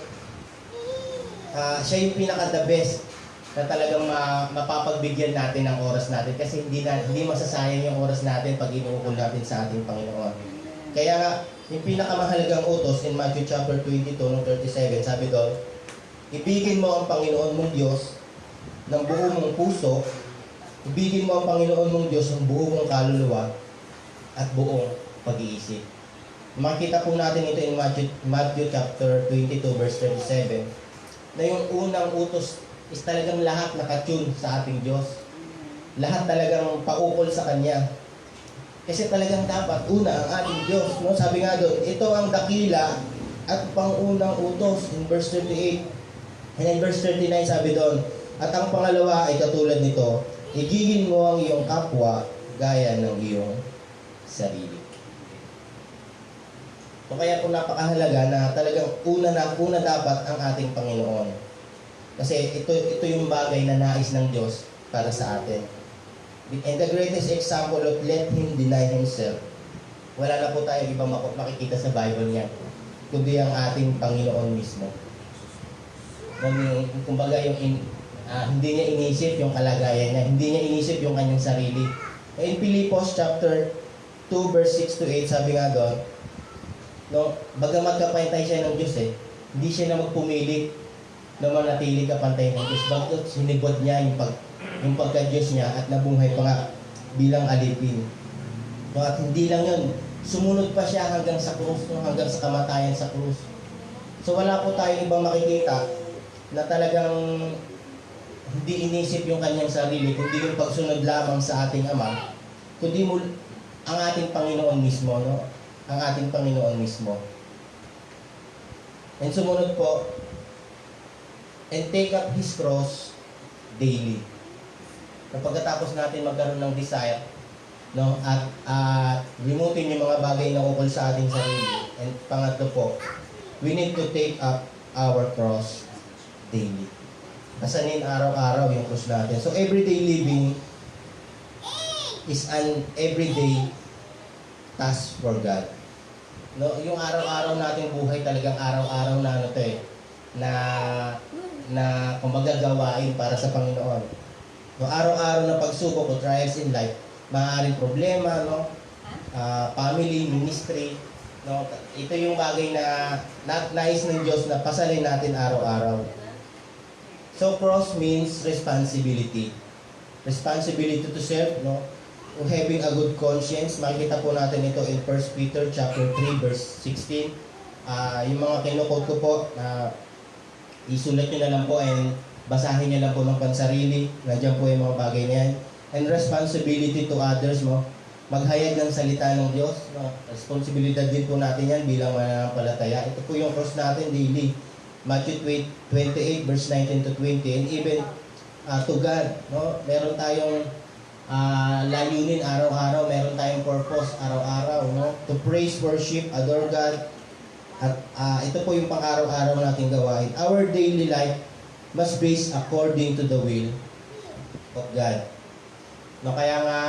siya yung pinaka-the best na talagang mapapagbigyan natin ng oras natin kasi hindi masasayang yung oras natin pag inuukol natin sa ating Panginoon. Kaya nga, yung pinakamahalagang utos in Matthew chapter 22, no, 37, sabi doon, ibigin mo ang Panginoon mong Diyos ng buo mong puso, ibigin mo ang Panginoon mong Diyos ng buo mong kaluluwa at buong pag-iisip. Makita po natin ito in Matthew chapter 22, verse 37, na yung unang utos is talagang lahat nakatune sa ating Diyos. Lahat talagang paukol sa Kanya. Kasi talagang dapat una ang ating Diyos. No? Sabi nga doon, ito ang dakila at pangunang utos in verse 38. And in verse 39 sabi doon, at ang pangalawa ay katulad nito, igigin mo ang iyong kapwa gaya ng iyong sarili. So kaya po napakahalaga na talagang una dapat ang ating Panginoon. Kasi ito yung bagay na nais ng Diyos para sa atin. And the greatest example of let Him deny Himself, wala na po tayong ibang makikita sa Bible niya, kundi ang ating Panginoon mismo. Kumbaga hindi niya inisip yung kalagayan niya, hindi niya inisip yung kanyang sarili. In Philippians chapter 2 verse 6 to 8, sabi nga doon, no, bagamat kapantay siya ng Diyos hindi siya na magpumilit na manatili kapantay ng Diyos. Bakit sinigod niya yung pagka-Diyos niya at nabuhay pa nga bilang alipin. No, at hindi lang yun, sumunod pa siya hanggang sa krus, hanggang sa kamatayan sa krus. So wala po tayong ibang makikita na talagang hindi inisip yung kanyang sarili, kundi yung pagsunod lamang sa ating Ama, kundi ang ating Panginoon mismo, no? Ang ating Panginoon mismo. And sumunod po, and take up His cross daily. Na pagkatapos natin magkaroon ng desire, no, at limutin yung mga bagay na ukol sa ating sarili. And pangatlo po, we need to take up our cross daily. Kasanin araw-araw yung cross natin. So everyday living is an everyday task for God. No, yung araw-araw nating buhay talagang araw-araw na na kumbaga gawain para sa Panginoon. No, araw-araw na pagsubok o trials in life, maaaring problema, no? Family, ministry, no? Ito yung bagay na nais ng Diyos na pasalin natin araw-araw. So cross means responsibility. Responsibility to self, no? Having a good conscience, makikita po natin ito in 1 Peter chapter 3 verse 16. Yung mga kinukot ko po, isulat nyo na lang po and basahin nyo lang po ng pansarili. Nandiyan po yung mga bagay na yan. And responsibility to others, no? Maghayag ng salita ng Diyos, no? Responsibilidad din po natin yan bilang mananampalataya. Ito po yung cross natin daily. Matthew 28 verse 19 to 20. And even to God, no? Meron tayong layunin araw-araw, meron tayong purpose araw-araw, no? To praise, worship, adore God. At ito po yung pang-araw-araw nating gawain. Our daily life must base according to the will of God. No, kaya nga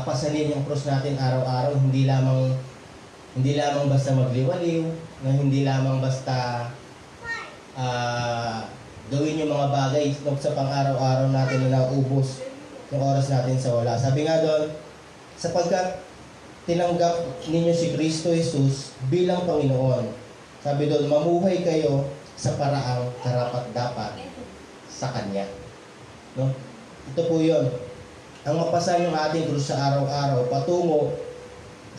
pasalin yung cross natin araw-araw, hindi lamang basta magliwaliw, no, hindi lamang basta gawin yung mga bagay sa pang-araw-araw natin na naubos yung oras natin sa wala. Sabi nga doon, sapagkat tinanggap ninyo si Kristo Jesus bilang Panginoon Sabi doon, mamuhay kayo sa paraang karapat-dapat sa Kanya. No? Ito po yun. Ang mapasan yung ating krus sa araw-araw patungo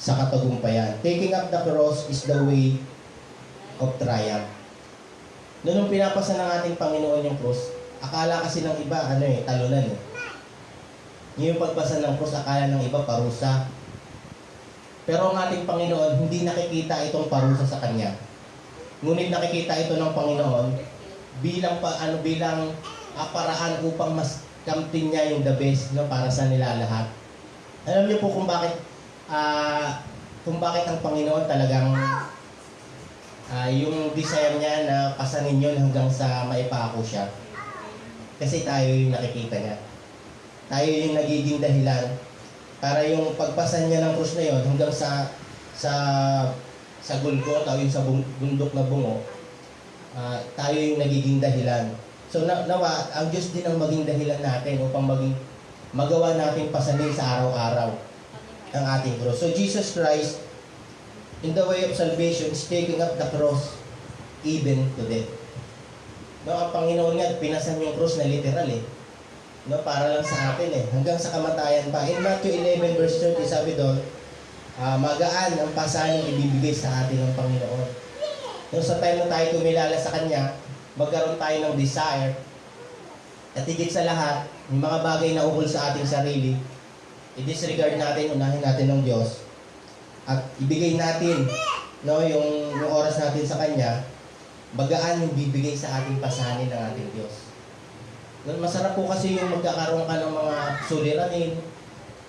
sa katagumpayan. Taking up the cross is the way of triumph. Nung pinapasa ng ating Panginoon yung krus, akala kasi ng iba, talunan eh. Yung pagpasa ng krus, akala ng iba parusa. Pero ang ating Panginoon, hindi nakikita itong parusa sa Kanya. Ngunit nakikita ito ng Panginoon bilang paraan upang mas kamtin niya yung the best, no, para sa nila lahat. Alam niyo po kung bakit ang Panginoon talagang yung desire niya na pasanin yun hanggang sa maipako siya. Kasi tayo yung nakikita niya. Tayo yung nagiging dahilan para yung pagpasan niya ng krus na yun hanggang sa Golgotha o yung sa bundok na bungo, tayo yung nagiging dahilan. So nawa, ang Diyos din ang maging dahilan natin upang magawa natin pasanin sa araw-araw ang ating cross. So Jesus Christ, in the way of salvation, is taking up the cross even to death. No, ang Panginoon nga, pinasan yung cross na literal eh. No, para lang sa atin eh. Hanggang sa kamatayan pa. In Matthew 11 verse 30, sabi doon, magaan ang pasaning ibibigay sa atin ng Panginoon. No, sa time na tayo kumilala sa Kanya, magkaroon tayo ng desire at higit sa lahat, yung mga bagay na ukol sa ating sarili, i-disregard natin, unahin natin ng Diyos at ibigay natin, no, yung oras natin sa Kanya. Magaan yung bibigay sa ating pasanin ng ating Diyos. No, masarap po kasi yung magkakaroon ka ng mga suliranin,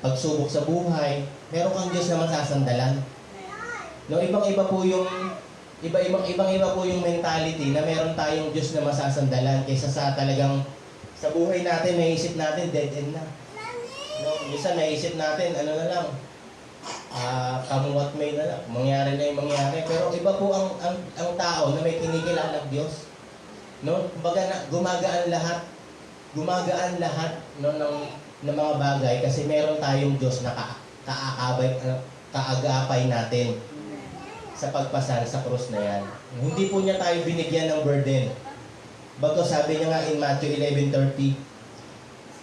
pagsubok sa buhay, meron kang Diyos na masasandalan. No, ibang-iba po yung mentality na meron tayong Diyos na masasandalan kaysa sa talagang sa buhay natin, may isip natin dead end na. No, minsan naisip natin, kamuwat may na lang, mangyari na yung mangyari. Pero iba po ang tao na may kinikilalang Diyos. No, kumbaga gumagaan lahat no, ng mga bagay kasi meron tayong Diyos na kaagapay natin sa pagpasan sa krus na yan. Hindi po niya tayo binigyan ng burden. Bago sabi niya nga in Matthew 11:30,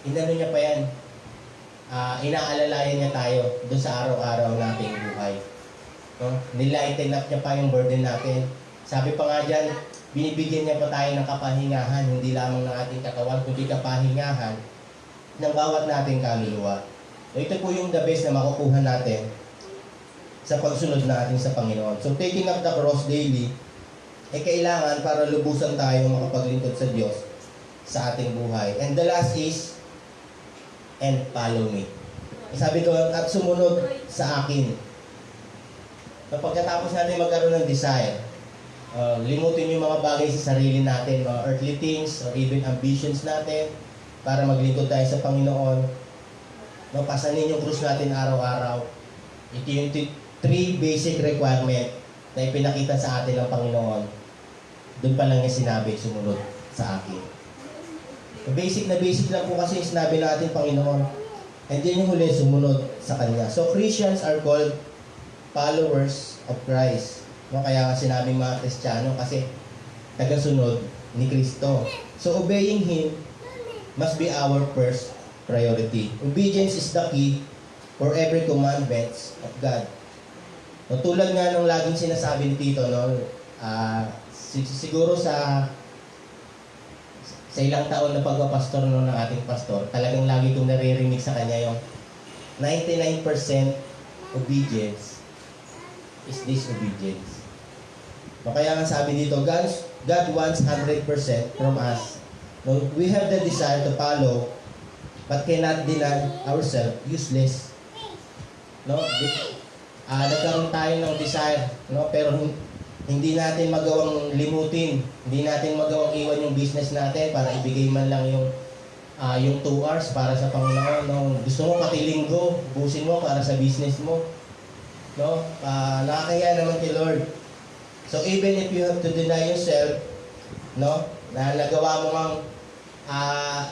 inano niya pa yan, inaalalayan niya tayo doon sa araw-araw nating buhay. No? Nilighten up niya pa yung burden natin. Sabi pa nga dyan, binibigyan niya pa tayo ng kapahingahan, hindi lamang ng ating katawan, kundi kapahingahan ng bawat nating kaluluwa. So, ito po yung the best na makukuha natin sa pagsunod natin sa Panginoon. So, taking up the cross daily, kailangan para lubusan tayo makapaglingkod sa Diyos sa ating buhay. And the last is, and follow me. Sabi ko, at sumunod sa akin. Pagkatapos natin magkaroon ng desire, limutin yung mga bagay sa sarili natin, mga earthly things, or even ambitions natin, para maglingkod tayo sa Panginoon. Pasanin yung krus natin araw-araw. Ito yung 3 basic requirement na ipinakita sa atin ng Panginoon. Doon pa lang yung sinabi, sumunod sa akin. Basic na basic lang po kasi yung sinabi natin, Panginoon. And then yung huli, sumunod sa Kanya. So Christians are called followers of Christ. No, kaya sinabing mga Kristiyano kasi tagasunod ni Kristo. So obeying Him must be our first priority. Obedience is the key for every commandments of God. No, tulad nga nung laging sinasabi ni Tito, no, siguro sa ilang taon na pagpapastor no, ng ating pastor, talagang lagi kong naririnig sa kanya yung 99% obedience is disobedience. No, kaya nga sabi dito, God wants 100% from us. No, we have the desire to follow, but cannot deny ourselves useless. No, nagkaroon tayo ng desire, no, pero hindi natin magawang limutin, hindi natin magawang iwan yung business natin para ibigay man lang yung 2 hours para sa Panginoon. No? Gusto mo pati linggo, busin mo para sa business mo. No? Nakakaya naman kay Lord. So even if you have to deny yourself, no, na nagawa mo mang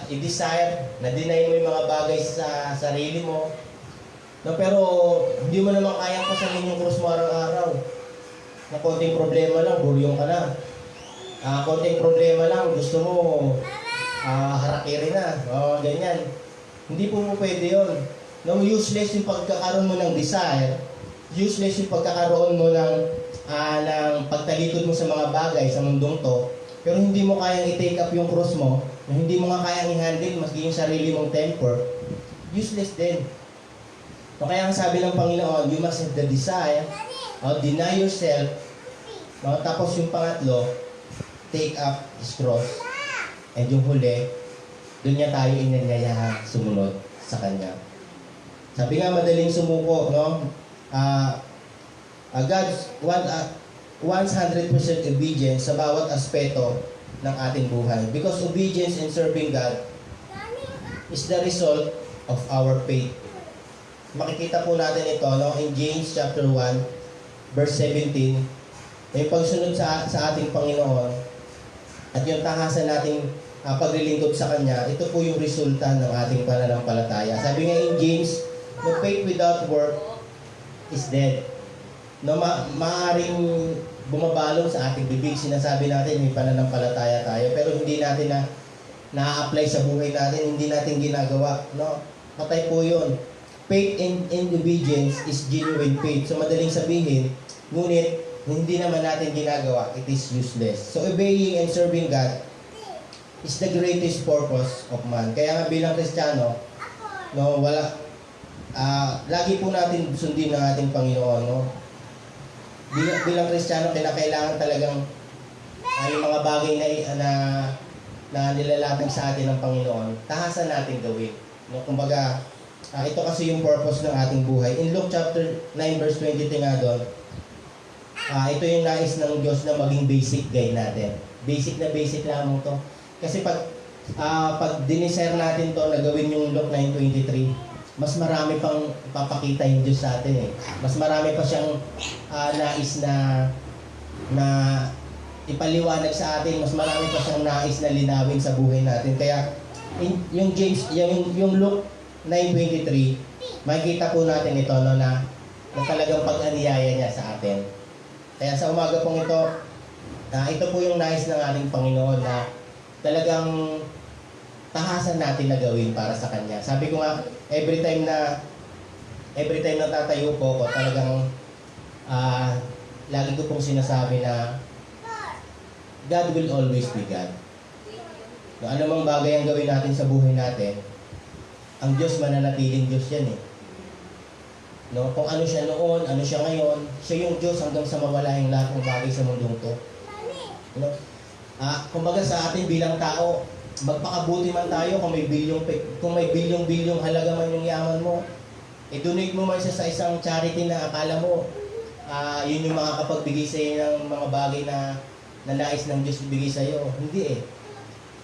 i-desire, na deny mo yung mga bagay sa sarili mo, no, pero hindi mo naman kayang pasanin yung krus mo araw-araw. Na konting problema lang, buryong ka na. Konting problema lang, gusto mo harakiri na. Ganyan. Hindi po mo pwede yun. No, useless yung pagkakaroon mo ng desire. Useless yung pagkakaroon mo ng pagtalikod mo sa mga bagay sa mundong to. Pero hindi mo kayang i-take up yung cross mo, na hindi mo nga kayang i-handle maski yung sarili mong temper, useless din. So, kaya ang sabi ng Panginoon, you must have the desire, deny yourself, tapos yung pangatlo, take up his cross. And yung huli, doon niya tayo inanyayahan sumunod sa Kanya. Sabi nga, madaling sumuko, no? God wants 100% obedience sa bawat aspeto ng ating buhay. Because obedience in serving God is the result of our faith. Makikita po natin ito, no? In James chapter 1, verse 17, yung pagsunod sa ating Panginoon at yung tahasan nating paglilingkod sa Kanya, ito po yung resulta ng ating pananampalataya. Sabi nga in James, no, faith without work is dead. No, maaaring bumabalong sa ating bibig, sinasabi natin may pananampalataya tayo, pero hindi natin na-apply sa buhay natin, hindi natin ginagawa. No? Patay po yun. Faith in obedience is genuine faith. So madaling sabihin, ngunit hindi naman natin ginagawa, it is useless. So obeying and serving God is the greatest purpose of man. Kaya nga bilang Kristiyano, no, lagi po natin sundin ng ating Panginoon. No? Bilang Kristiyano, kailangan talagang yung mga bagay na nilalatag sa atin ng Panginoon, tahasan natin gawin. No? Kumbaga, ito kasi yung purpose ng ating buhay. In Luke chapter 9 verse 23 nga doon, ito yung nais ng Diyos na maging basic guide natin. Basic lamang to. Kasi pag dinisire natin to na gawin yung Luke 9:23, mas marami pang papakita yung Diyos sa atin eh. Mas marami pa siyang nais na ipaliwanag sa atin. Mas marami pa siyang nais na linawin sa buhay natin. Kaya yung Luke 9:23, makikita po natin ito no, na talagang pag-aniyaya niya sa atin. Kaya sa umaga pong ito, ito po yung nais ng ating Panginoon na talagang tahasan natin na gawin para sa Kanya. Sabi ko nga, every time na tatayo po ko, talagang lagi ko pong sinasabi na God will always be God. No, anumang bagay ang gawin natin sa buhay natin, ang Diyos mananatiling Diyos yan eh. No, kung ano siya noon, ano siya ngayon, siya yung Diyos hanggang sa mawala yung lahat ng bagay sa mundong to. No? Kumbaga sa atin bilang tao, magpakabuti man tayo kung may bilyong halaga man yung yaman mo, i-donate mo man siya sa isang charity na akala mo yun yung makakapagbigay sa iyo ng mga bagay na nais ng Diyos ibigay sa iyo. Hindi eh.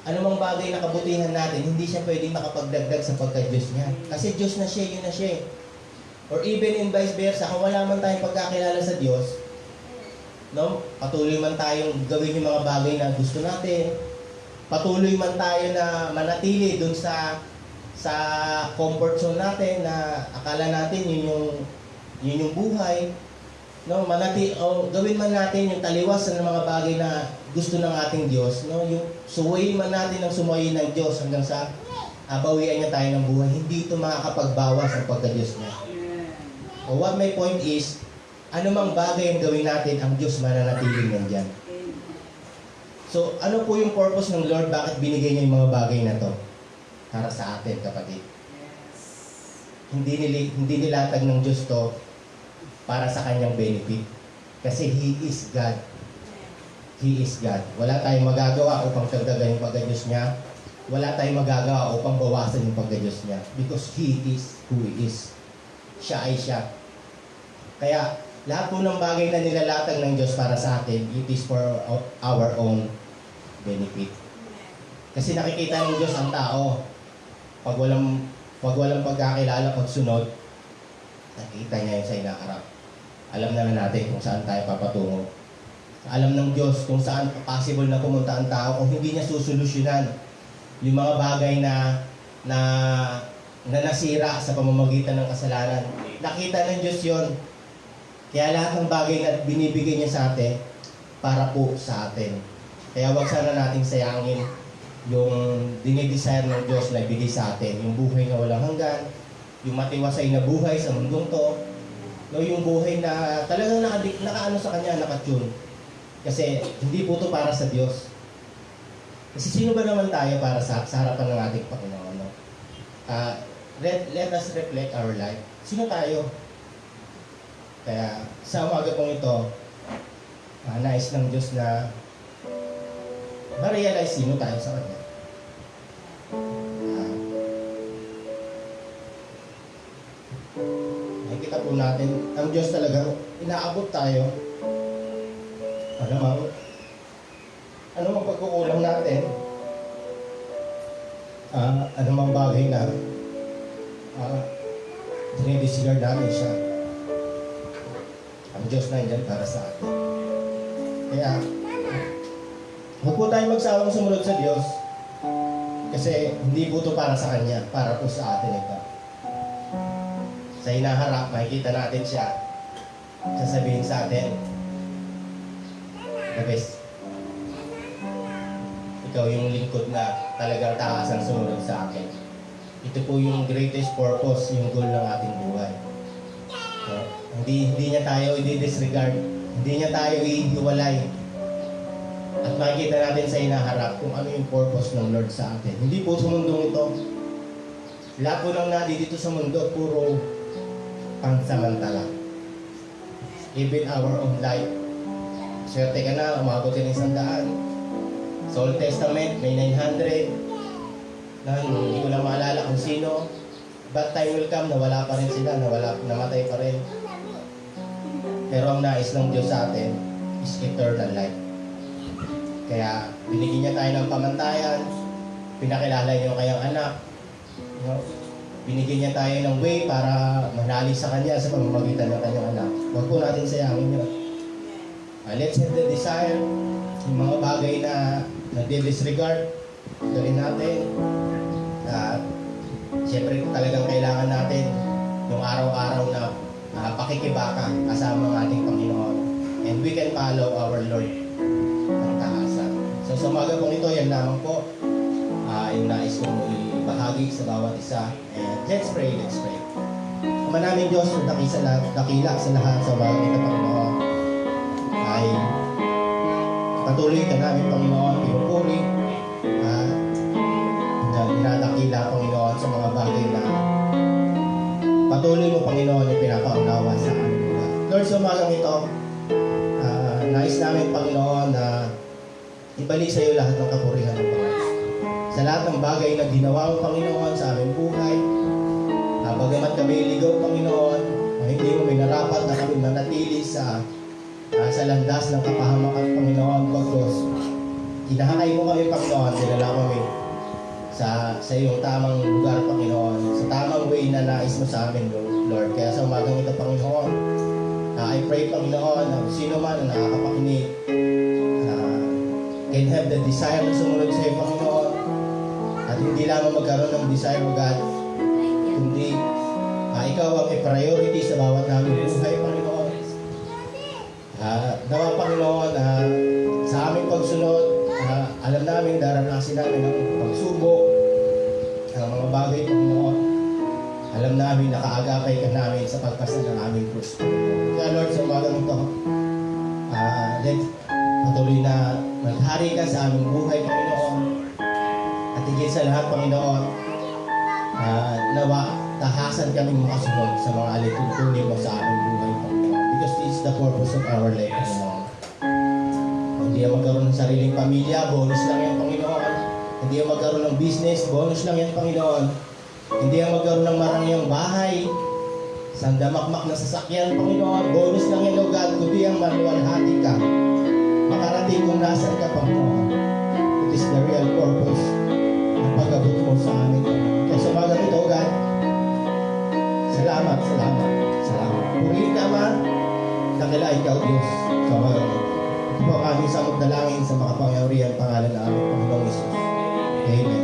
Anumang bagay na kabutihan natin, hindi siya pwedeng makapagdagdag sa pagka-Diyos niya. Kasi Diyos na siya, yun na siya eh. Or even in vice versa, kung wala man tayong pagkakilala sa Diyos, no, patuloy man tayong gawin yung mga bagay na gusto natin, patuloy man tayo na manatili dun sa comfort zone natin na akala natin yun yung buhay, no, gawin man natin yung taliwas ng mga bagay na gusto ng ating Diyos, no, yung suwayin man natin ang sumayin ng Diyos hanggang sa bawian niya tayo ng buhay, hindi ito makakapagbawas ang pagka-Diyos niya. So what my point is, anumang bagay ang gawin natin, ang Diyos mananatiling nandyan. So, ano po yung purpose ng Lord? Bakit binigay niya yung mga bagay na to? Para sa atin, kapatid. Hindi nilatag ng Diyos to para sa kanyang benefit. Kasi He is God. He is God. Wala tayong magagawa upang dagdagan yung pagka-Diyos niya. Wala tayong magagawa upang bawasan yung pagka-Diyos niya. Because He is who He is. Siya ay siya. Kaya, lahat po ng bagay na nilalatag ng Diyos para sa atin, it is for our own benefit. Kasi nakikita ng Diyos ang tao. Pag walang pagkakilala, pagsunod, nakikita niya yun sa inaharap. Alam naman natin kung saan tayo papatungo. Alam ng Diyos kung saan possible na pumunta ang tao kung hindi niya susolusyonan yung mga bagay na nasira sa pamamagitan ng kasalanan. Nakita ng Diyos yon. Kaya lahat ng bagay na binibigay niya sa atin, para po sa atin. Kaya wag sana nating sayangin yung dinidesire ng Diyos na ibigay sa atin. Yung buhay na walang hanggan, yung matiwasay na buhay sa mundong to, no, yung buhay na talagang nakaano sa Kanya, nakatune. Kasi hindi po to para sa Diyos. Kasi sino ba naman tayo para sa harapan ng ating Panginoon? No? Let us reflect our life. Sino tayo? Kaya sa umaga pong ito, nais ng Diyos na ma-realize sino tayo sa Kanya. Nakikita po natin, ang Diyos talagang inaabot tayo. Ano mang pagkukulang natin, ano mang bagay na dinidisregard natin siya. Ang Diyos na andyan para sa atin. Kaya, huwag po tayo magsawang sumunod sa Diyos kasi hindi po ito para sa Kanya, para po sa atin ito. Sa hinaharap, makikita natin siya, sasabihin sa atin, the best. Ikaw yung lingkod na talagang taas ang sumunod sa akin. Ito po yung greatest purpose, yung goal ng ating buhay. So, hindi niya tayo i-disregard, hindi niya tayo ihiwalay. At makikita natin sa hinaharap kung ano yung purpose ng Lord sa atin. Hindi po sa mundong ito. Lahat po lang natin dito sa mundo, puro pansamantala. Even our own life. Swerte ka na, umabot ka ng 100. Sa Old Testament, may 900. Na hindi ko lang maalala kung sino. But time will come, nawala pa rin sila, namatay pa rin. Pero ang nais ng Diyos sa atin is eternal life. Kaya binigyan niya tayo ng pamantayan, pinakilala niya yung kanyang anak, binigyan niya tayo ng way para manali sa Kanya sa pamamagitan ng kanyang anak. Huwag po natin sayangin yun. Let's have the desire, yung mga bagay na nadi-disregard, gawin natin. Siyempre talagang kailangan natin yung araw-araw na pakikibaka kasama ng ating Panginoon. And we can follow our Lord ng taasan. So sa umaga pong ito, yan lamang po yung nais kong ibahagi sa bawat isa. And let's pray. Ama namin Diyos, dakila sa lahat sa umaga nito, Panginoon, ay patuloy ka namin, Panginoon, pinupuri na dinadakila, Panginoon, sa mga bagay na patuloy mo, Panginoon, yung pinapaunawa sa amin. Lord, sa umagang ito, nais namin, Panginoon, na ibalik sa iyo lahat ng kapurihan ng Panginoon. Sa lahat ng bagay na ginawa mo, Panginoon, sa aming buhay, bagamat kami ligaw, Panginoon, hindi mo minarapat na kami manatili sa landas ng kapahamakan, Panginoon, pagkos hinahakay mo kami, Panginoon, dinala kami sa iyong tamang lugar, Panginoon, sa tamang way na nais mo sa amin, Lord. Kaya sa umagang ito, Panginoon, I pray, Panginoon, na sino man na nakakapakinig can have the desire na sumunod sa iyo, Panginoon, at hindi lamang magkaroon ng desire, O God, kundi ikaw ang i-priority sa bawat namin buhay, Panginoon. Nawa, Panginoon, sa aming pagsunod, alam namin, daranasin namin ang pagsubok, ang mga bagay, Panginoon. Alam namin, nakaagapay ka namin sa pagpasa ng aming krus, Panginoon. Kaya, Lord, sa umagang ito, patuloy na maghari ka sa aming buhay, Panginoon. At higit sa lahat, Panginoon, nawa, tahasan kaming makasunod sa mga alituntunin mo sa aming buhay, Panginoon. Because this is the purpose of our life, Panginoon. Hindi ang magkaroon ng sariling pamilya, bonus lang yan, Panginoon. Hindi ang magkaroon ng business, bonus lang yan, Panginoon. Hindi ang magkaroon ng marangyang bahay, sandamakmak na sasakyan, Panginoon. Bonus lang yan, O God, kundi ang maluwalhati ka. Makarating kung nasan ka, Panginoon. It is the real purpose ng pag-abot mo sa amin, Panginoon. Kaya sa umaga ito, O God, salamat. Purihin ka, Ama, dakila ikaw, Diyos, sa umaga ito. Ito po ang aming samot dalangin sa makapangyarihan pangalan na aming Panginoong Isus. Amen.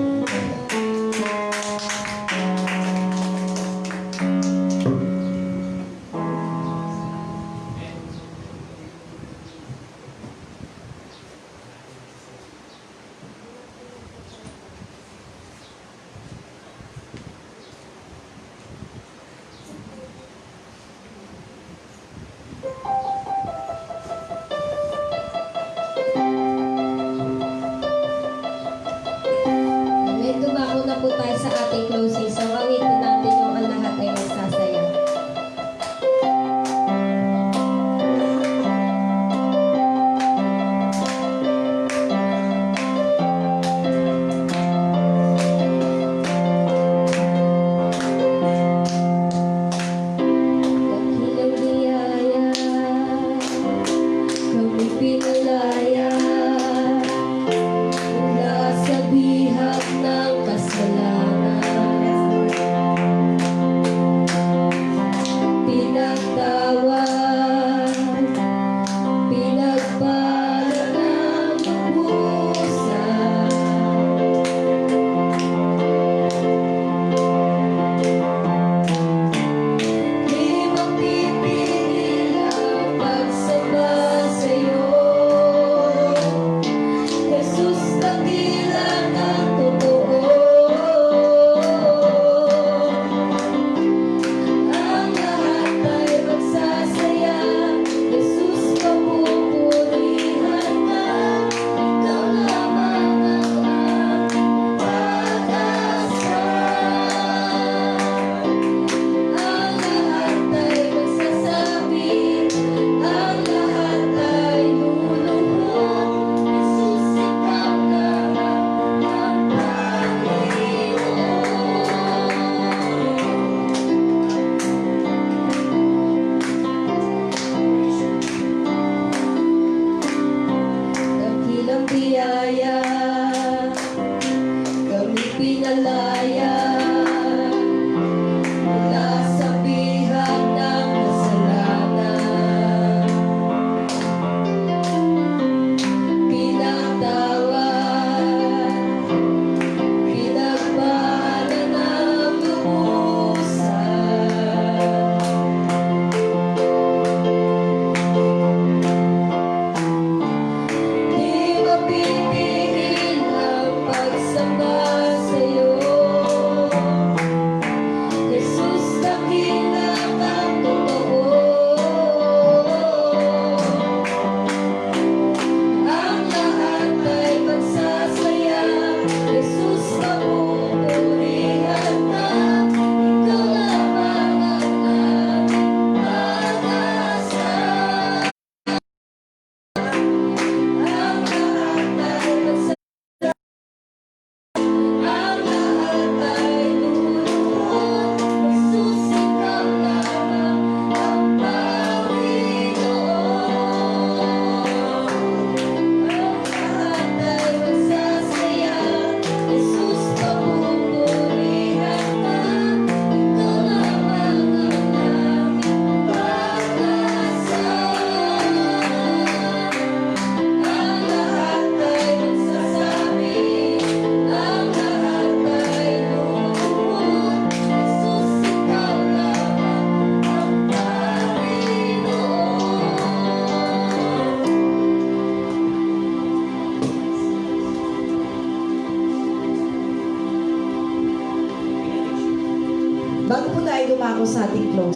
dumako sa ating close.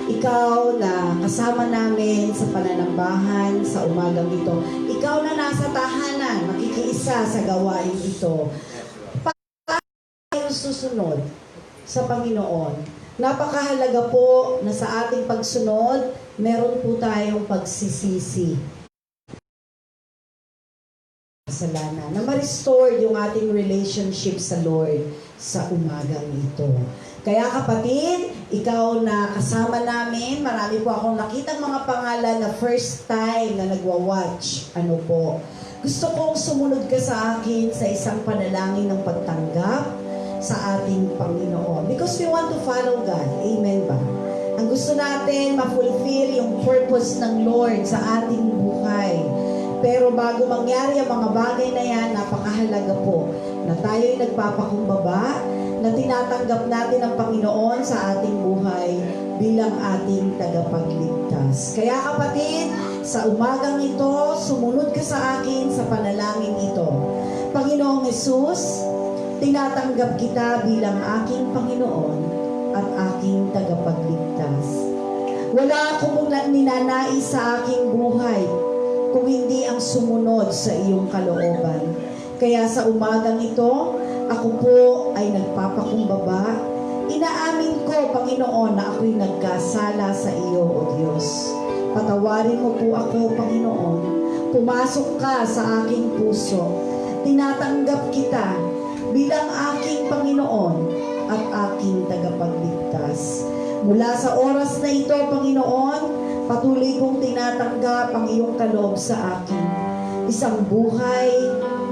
Ikaw na kasama namin sa pananambahan sa umagang ito. Ikaw na nasa tahanan, makikiisa sa gawain ito. Tayo susunod sa Panginoon. Napakahalaga po na sa ating pagsunod, meron po tayong pagsisisi. Kasalanan, na ma-restore yung ating relationship sa Lord sa umagang ito. Kaya kapatid, ikaw na kasama namin, marami po akong nakitang mga pangalan na first time na nagwa-watch. Ano po? Gusto kong sumunod ka sa akin sa isang panalangin ng pagtanggap sa ating Panginoon. Because we want to follow God. Amen ba? Ang gusto natin, ma-fulfill yung purpose ng Lord sa ating buhay. Pero bago mangyari ang mga bagay na yan, napakahalaga po na tayo'y nagpapakumbaba, na tinatanggap natin ang Panginoon sa ating buhay bilang ating tagapagligtas. Kaya kapatid, sa umagang ito, sumunod ka sa akin sa panalangin ito. Panginoong Hesus, tinatanggap kita bilang aking Panginoon at aking tagapagligtas. Wala akong ninanais sa aking buhay kung hindi ang sumunod sa iyong kalooban. Kaya sa umagang ito, ako po ay nagpapakumbaba. Inaamin ko, Panginoon, na ako'y nagkasala sa iyo, O Diyos. Patawarin mo po ako, Panginoon. Pumasok ka sa aking puso. Tinatanggap kita bilang aking Panginoon at aking tagapagligtas. Mula sa oras na ito, Panginoon, patuloy kong tinatanggap ang iyong kaloob sa akin. Isang buhay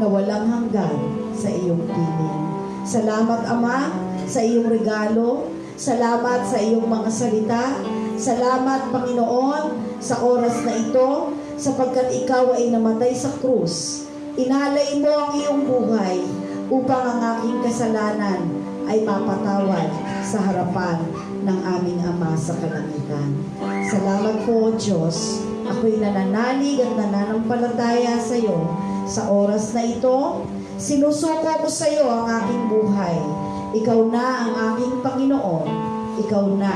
na walang hanggan sa iyong piling. Salamat, Ama, sa iyong regalo. Salamat sa iyong mga salita. Salamat, Panginoon, sa oras na ito, sapagkat ikaw ay namatay sa krus. Inalay mo ang iyong buhay upang ang aking kasalanan ay mapatawad sa harapan ng aming Ama sa kalangitan. Salamat po, Diyos. Ako'y nananalig at nananampalataya sa iyo. Sa oras na ito, sinusuko ko sa iyo ang aking buhay. Ikaw na ang aking Panginoon. Ikaw na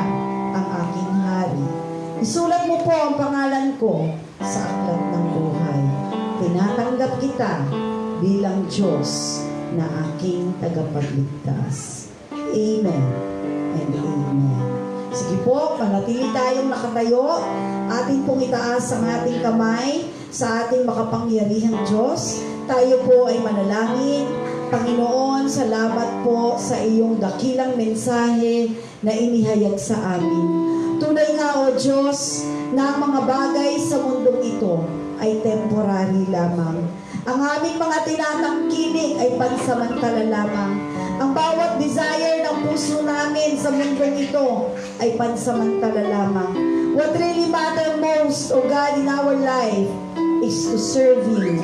ang aking Hari. Isulat mo po ang pangalan ko sa aklat ng buhay. Tinatanggap kita bilang Diyos na aking tagapagligtas. Amen and amen. Sige po, manatili tayong nakatayo. Atin pong itaas ang ating kamay sa ating makapangyarihang Diyos. Tayo po ay manalangin. Panginoon, salamat po sa iyong dakilang mensahe na inihayag sa amin. Tunay nga, O Diyos, na ang mga bagay sa mundong ito ay temporary lamang. Ang aming mga tinatangkilik ay pansamantala lamang. Ang bawat desire ng puso namin sa mundong ito ay pansamantala lamang. What really matters most, O God, in our life is to serve you,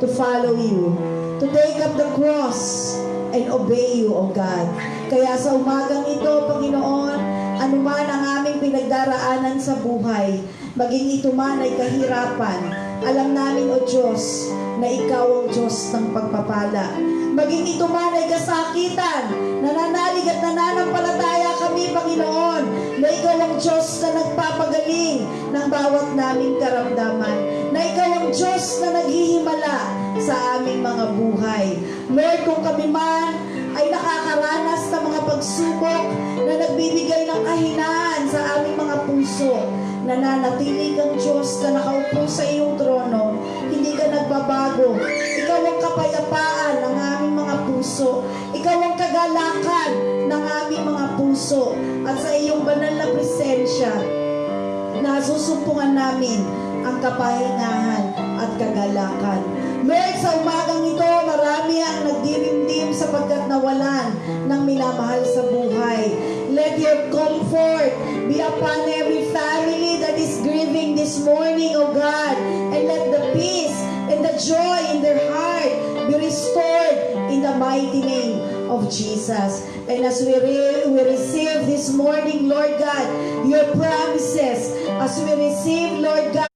to follow you, to take up the cross and obey you, O God. Kaya sa umagang ito, Panginoon, anuman ang aming pinagdaraanan sa buhay, maging ito man ay kahirapan, alam namin, O Diyos, na Ikaw ang Diyos ng pagpapala. Maging ito man ay kasakitan, nananalig at nananampalataya kami, Panginoon, na Ikaw ang Diyos na nagpapagaling ng bawat naming karamdaman, na Ikaw ang Diyos na naghihimala sa aming mga buhay. Lord, kung kami man ay nakakaranas ng mga pagsubok na nagbibigay ng kahinaan sa aming mga puso, nananatili kang Diyos na nakaupo sa iyong trono, hindi ka nagbabago. Ikaw ang kapayapaan ng aming mga puso. Ikaw ang kagalakan ng aming mga puso. At sa iyong banal na presensya, nasusumpungan namin ang kapahingahan at kagalakan. Lord, sa umagang ito, marami ang nagdirimdim sapagkat nawalan ng minamahal sa buhay. Let your comfort be upon every family that is grieving this morning, O God. And let the peace and the joy in their heart be restored in the mighty name of Jesus. And as we receive this morning, Lord God, your promises, as we receive, Lord God,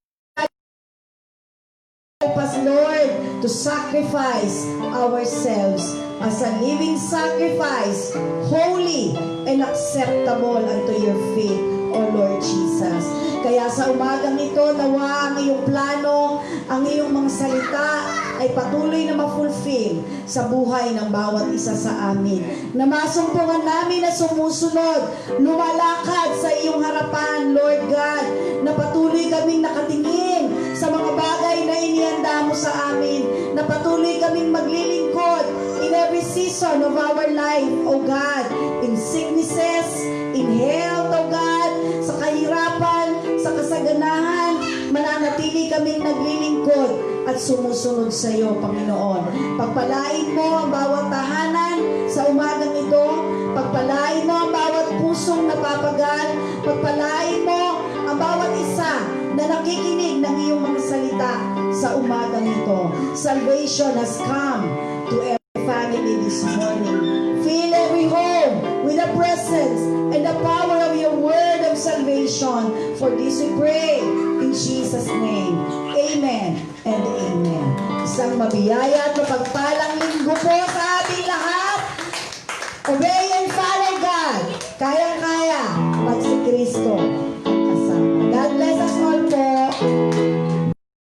help us, Lord, to sacrifice ourselves as a living sacrifice, holy and acceptable unto your feet, O Lord Jesus. Kaya sa umagang ito, nawa ang iyong plano, ang iyong mga salita ay patuloy na ma-fulfill sa buhay ng bawat isa sa amin. Na masumpungan namin na sumusunod, lumalakad sa iyong harapan, Lord God, na patuloy kaming nakatingin sa mga bagay na inihanda mo sa amin, na patuloy kaming maglilingkod in every season of our life, O God, in sicknesses, in health, O God, sa kahirapan, sa kasaganahan, mananatili kaming naglilingkod at sumusunod sa iyo, Panginoon. Pagpalain mo ang bawat tahanan sa umagang ito, pagpalain mo ang bawat pusong napapagal, pagpalain mo ang bawat isa na nakikinig ng iyong mga salita sa umagang ito. Salvation has come to every family this morning. Fill every home with the presence and the power of your word of salvation. For this we pray in Jesus' name. Amen and amen. Isang mabiyaya at mapagpalang linggo po sa ating lahat. Obey